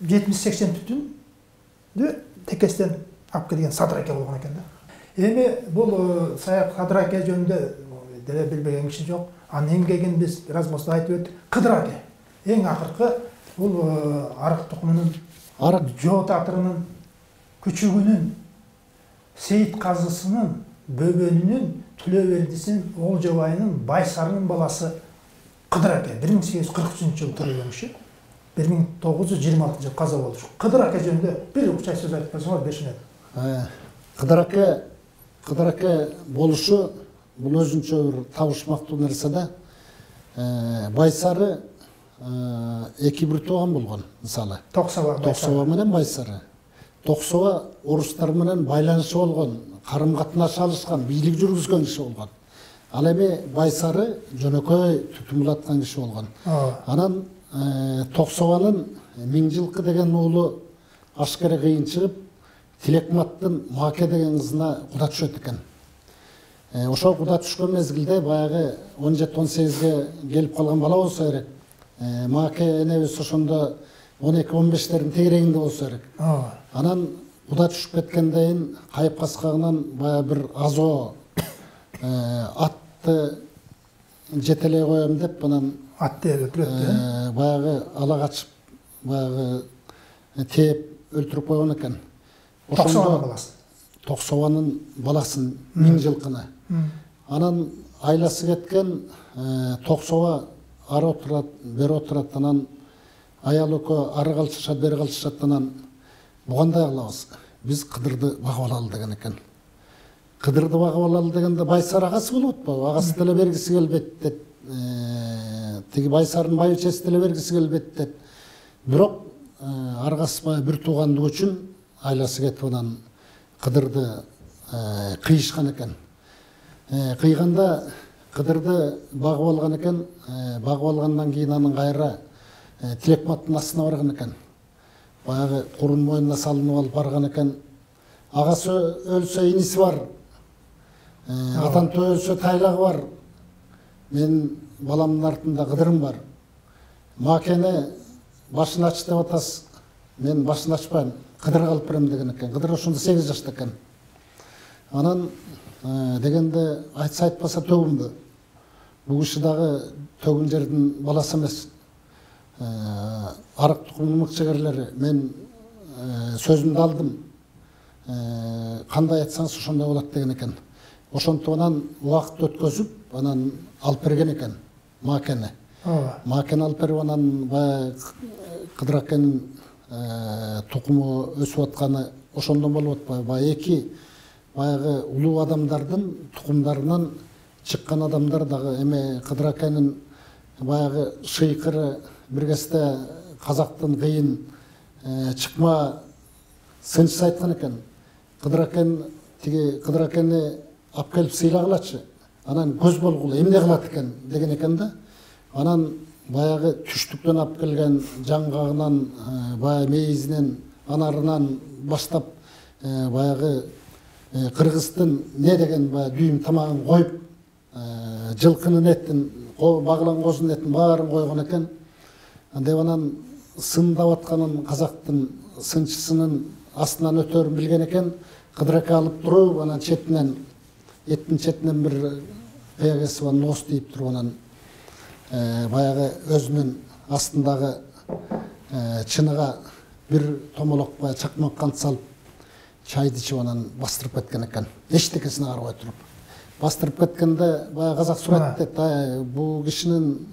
70-80 түтүндү Текестен алып келген Садыраке болгон экен да. Эми бул саяк Садыраке жөнүндө деле билбеген киши жок. Анын эмгегин биз бир аз болсо айтып өттүк. Кыдыраке. Эң акыркы бул арык тукумунун, арык жоот атырынын, күчүгүнүн, Сейит казысынын, бөбөнүнүн, Түлөбердисинин, Олжобайынын, Байсарынын баласы Кыдыраке 1843 жылы төрөлгөн киши. 1926 жылы каза болду. Кыдыраке жөнүндө бир учай сөз айтып берсеңиз беришет. Кыдыраке болушу бул өзүнчө бир табышмактуу нерсе да. Байсары эки бир тууган болгон, мисалы. Токсоба менен Байсары. Токсоба орустар менен байланышы болгон, карым катнаш алышкан, бийлик жүргүзгөн киши болгон. Ал эми Байсары жөнөкөй түтүн булаткан киши болгон. Анан Токсобанын Миңжилкы деген уулу ашкере кыйын чыгып, Тилекматтын Маке деген кызына куда түшөт экен. Ошол куда түшкөн мезгилде баягы 17-18ге келип калган бала болсо керек. Маке энебиз ошондо 12-15-тердин тегерегинде болсо керек. Анан куда түшүп кеткенден кайып каскагынан баягы бир азоо атты жетелей коем деп анан баягы ала качып баягы тээп өлтүрүп койгон экен. Токсобанын баласын Миңжилкыны. Анан айласы кеткен, Токсоба ары отурат, бери отурат, анан аял экөө ары калчышат, бери калчышат, анан бугандай кылабыз. Биз Кыдырды багып алалы деген экен. Кыдырды багып алалы дегенде Байсар агасы болуп атпайбы? Агасы деле бергиси келбейт деп. Тиги Байсардын байбичеси деле бергиси келбейт деп. Бирок аргасы бир туугандык үчүн айласы кетип анан Кыдырды кыйышкан экен. Кыйганда Кыдырды багып алган экен, багып алгандан кийин анын кайра Тилекматтын астына барган экен. Баягы курун мойнуна салынып алып барган экен. Агасы өлсө иниси бар. Атанты өлсө тайлагы бар. Мен баламдын артында Кыдырым бар. Макени башын ач деп атасыз. Мен башын ачпайм, Кыдырга алып берем деген экен. Кыдыр ошондо 8 жашта экен. Анан дегенде айтса айтпаса төгүнбү. Бул киши дагы төгүн жердин баласы эмес. Арык тукумунун мыкчыгерлери. Мен сөзүмдү алдым. Кандай айтсаңыз ошондой болот деген экен. Ошонтип анан убакыт өткөзүп, анан алып берген экен макени. Макени алып берип анан баягы Кыдыр акенин тукуму өсүп атканы ошондон болуп атпайбы. Баягы эки баягы улуу адамдардын тукумдарынан чыккан адамдар дагы эми Кыдыр акенин баягы шыйкыры бир кезде казактын кыйын чыкма сынчысы айткан экен. Кыдыр акени алып келип сыйлагылачы. Анан көз болгулу эмне кылат экен деген экен да. Анан баягы түштүктөн алып келген жаңгагынан, баягы мейизинен, анарынан баштап баягы кыргыздын не деген баягы дүйүм тамагын коюп, жылкынын этин, багылан козунун этин баарын койгон экен. Андеп анан сындап атканын казактын сынчысынын астынан өтөрүн билген экен. Кыдыр аке алып туруп, анан четинен эттин четинен бир кыя кесип анан нос тийип туруп анан баягы өзүнүн астындагы чыныга бир томолок баягы чакмак кант салып чайды ичип анан бастырып кеткен экен. Эчтекесине карабай туруп. Бастырып кеткенде баягы казак сурайт дейт, бул кишинин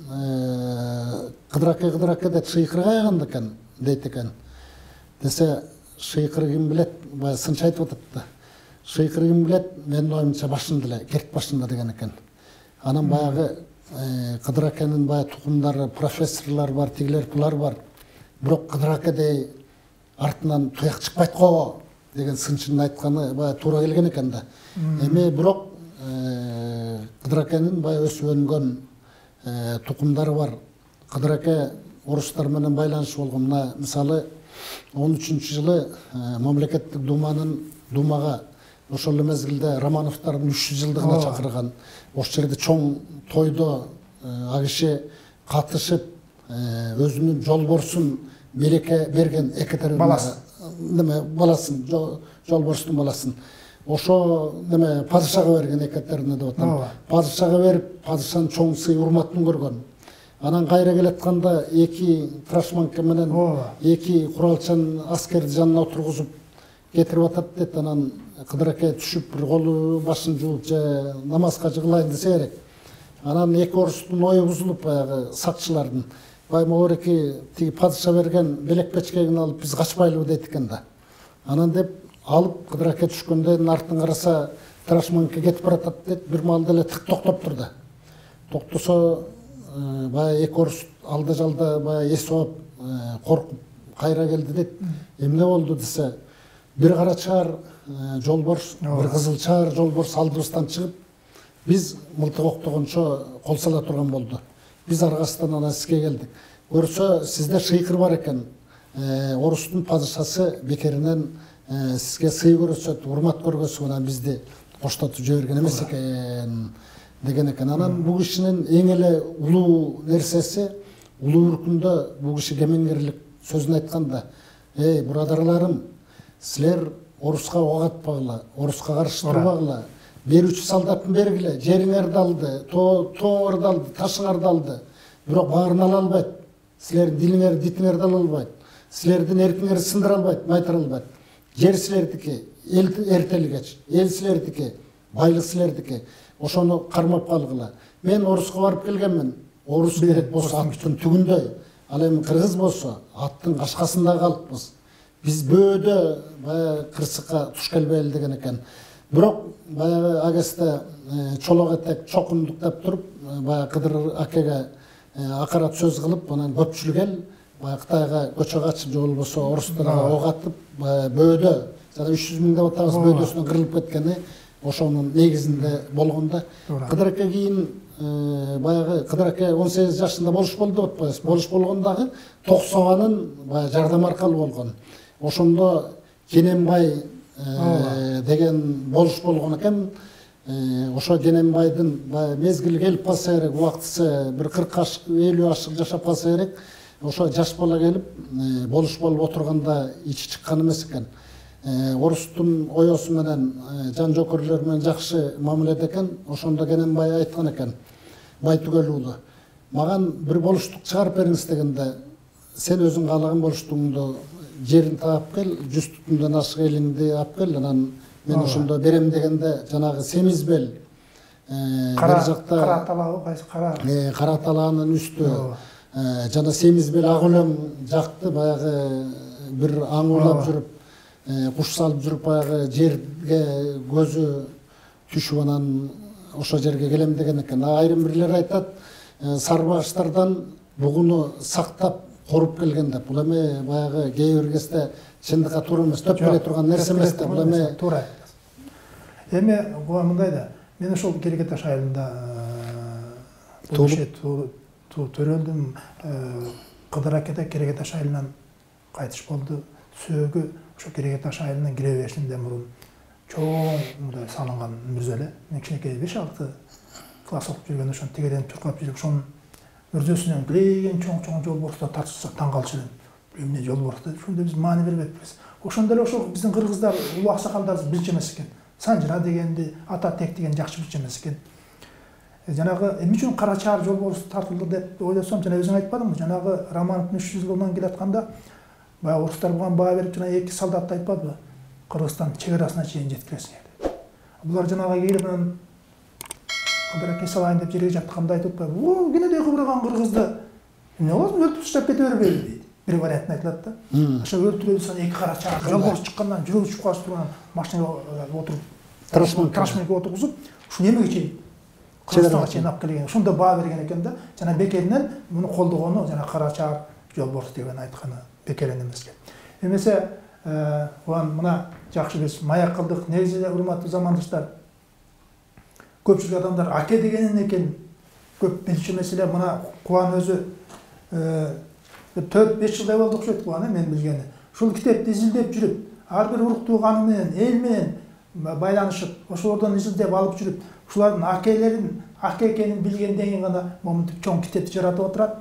Кыдыр аке деп шыйкыры кайганда экен дейт экен. Десе шыйкыры ким билет, баягы сынчы айтып атат да. Шыйкыры ким билет, менин оюмча башында эле, керт башында деген экен. Анан баягы Кыдыр акенин баягы тукумдары, профессорлор бар, тигилер булар бар. Бирок Кыдыр акедей артынан туяк чыкпайт го деген сынчынын айтканы баягы туура келген экен да. Эми бирок Кыдыр акенин баягы өсүп өнгөн тукумдары бар. Кыдыр аке орустар менен байланышы болгон. Мына мисалы 13-жылы мамлекеттик думага ошол мезгилде Романовдордун 300 жылдыгына чакырган. Ошол жерде чоң тойдо ал киши катышып, өзүнүн жолборсун мереке берген экетер баласын, жолборстун баласын. Ошо падышага берген экетерине деп атам. Падышага берип, падышанын чоң сый урматын көргөн. Анан кайра келатканда эки трашманка менен эки куралчан аскерди жанына отургузуп кетирип атат дейт. Анан Кыдыр аке түшүп бир колу башын жууп же намазга жыгылайын десе керек. Анан эки орустун ою бузулуп баягы сакчылардын. Могу эки тиги падыша берген белек печкегин алып биз качпайлыбы дейт экен да. Анан деп алып Кыдыр аке түшкөндө артын караса трашманка кетип баратат дейт. Бир маалда эле тык токтоп турду. Токтосо баягы эки орус алда жалда баягы эс алып коркуп кайра келди дейт. Эмне болду десе, бир кара чаар жолборс, бир кызыл чаар жолборс алдыбыздан чыгып, биз мылтык октогончо кол сала турган болду. Биз аргасынан анан сизге келдик. Көрсө сизде шыйкыр бар экен. Орустун падышасы бекеринен сизге сый көрсөтүп, урмат көргөзүп, анан бизди коштотуп жиберген эмес экен деген экен. Анан бул кишинин эң эле улуу нерсеси, улуу үркүндө бул киши кемеңгерлик сөзүн айтканда, эй бурадарларым, силер оруска ок атпагыла, оруска каршы турбагыла, берүүчү солдатын бергиле, жериңерди алды, тооңорду алды, ташыңарды алды. Бирок баарын ала албайт. Силердин дилиңерди, дитиңерди ала албайт. Силердин эркиңерди сындыра албайт, майтара албайт. Жер силердики, эл эртелигеч, эл силердики, байлык силердики. Ошону кармап калгыла. Мен оруска барып келгенмин. Орус керек болсо аттын түгүндөй, ал эми кыргыз болсо аттын кашкасында калыппыз. Биз бөөдө баягы кырсыкка туш келбейли деген экен. Бирок баягы агесте чолок этек чокундук деп туруп, баягы Кыдыр акеге акарат сөз кылып, анан көпчүлүк эл баягы Кытайга көчө качып же болбосо орустарга ок атып, бөөдө жана 300 миң деп атабыз бөөдөсүнөн кырылып кеткени ошонун негизинде болгондо. Кыдыр аке кийин баягы Кыдыр аке 18 жашында болуш болду деп атпайбыз. Болуш болгондагы токсоганын баягы жардам аркылуу болгон. Ошондо Кененбай деген болуш болгон экен. Ошо Кененбайдын мезгили келип калса керек, убактысы бир 40-50 ашык жашап калса керек. Ошо жаш бала келип болуш болуп отурганда ичи чыккан эмес экен. Орустун оёсу менен жан жокерлер менен жакшы мамиледе экен. Ошондо Кененбай айткан экен, Байтүгөл уулу, маган бир болуштук чыгарып бериңиз дегенде, сен өзүң каалаган болуштугуңду жерин таап кел, 100 түтүндөн ашык элиңди алып кел, анан мен ошондо берем дегенде, жанагы Семизбел кара талаа, кайсы кара талаанын үстү жана Семизбел ак өлөң жакты, баягы бир аңуулап жүрүп, куш салып жүрүп, баягы жерге көзү түшүп, анан ошо жерге келем деген экен. Айрым бирлер айтат, сарбаштардан бугуну сактап коруп келген деп. Бул эми баягы кээ бир кезде чындыкка туура эмес, төп келе турган нерсе эмес деп. Бул эми туура айтасыз. Эми мындай да, мен ошол Кереге Таш айылында төрөлдүм. Кыдыр аке да Кереге Таш айылынан кайтыш болду. Сөөгү ошо Кереге Таш айылынын кире беришинде мурун чоң мындай салынган мүрзө эле. Мен кичинекей 5-6 класс окуп жүргөндө ошону тегерен туркап жүрүп, ошонун мүрзөсүнөн килеген чоң жол борсо тартышсак таң калчу элем. Эмне жол борсо, ошондо биз маани бербеппиз. Ошондо эле ошол биздин кыргыздар, улуу аксакалдарыбыз билчү эмес экен. Санжыра дегенди, ата тек деген жакшы билчү эмес экен. Жанагы эмне үчүн Кара Чаар жол борсо тартылды деп ойлосом, жана өзүң айтпадыңбы? Жанагы Романовдун 300 жылынан келатканда баягы орустар буган баа берип, жана 2 солдатты айтпадыбы? Кыргызстан чек арасына чейин жеткиресиң деп. Булар жанагы келип анан Кыдыр аке салайын деп жерге жатканда айтып атпайбы? О, кенедей кыбырган кыргызды эмне кыласың, өлтүрүп таштап кете бербейли дейт. Бир вариантын айтылат да. Ошо өлтүрөбүз, 2 Кара Чаар жол борсо чыккандан жүрөгү чыгып калып турган машинага отуруп, трашманга отургузуп, ушу эмеге чейин Кыргызстанга чейин алып келген. Ошондо баа берген экен да. Жана бекеринен муну колдогону, жана Кара Чаар жол борсо деген айтканы бекерен эмес экен. Эмесе мына жакшы биз маяк кылдык. Негизи урматтуу замандаштар, көпчүлүк адамдар аке дегенин экен көп билчү маселе. Мына Кубан өзү 4-5 жылдай болду окшойт Кубан, мен билгени. Ушул китепти изилдеп жүрүп, ар бир урук тууганы менен, эл менен байланышып, ошолордон изилдеп алып жүрүп, ушулардын акелерин, аке экенин билгенден кийин гана момунтип чоң китепти жаратып отурат.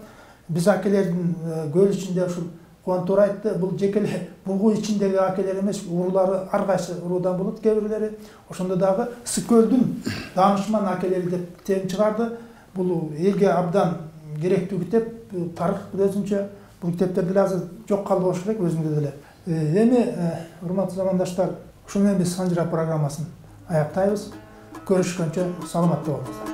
Биз акелердин көл ичинде ушул Кубан туура айтты, бул жекеле бугу ичиндеги акелер эмес, уруулары ар кайсы уруудан болот, кээ бирлери. Ошондо дагы Ысык көлдүн даанышман акелери деп китебин чыгарды. Бул элге абдан керектүү китеп, тарых өзүнчө. Бул китептерди деле азыр жок калды болуш керек өзүндө деле. Эми урматтуу замандаштар, ушу менен биз Санжыра программасын аяктайбыз. Көрүшкөнчө саламатта болуңуздар.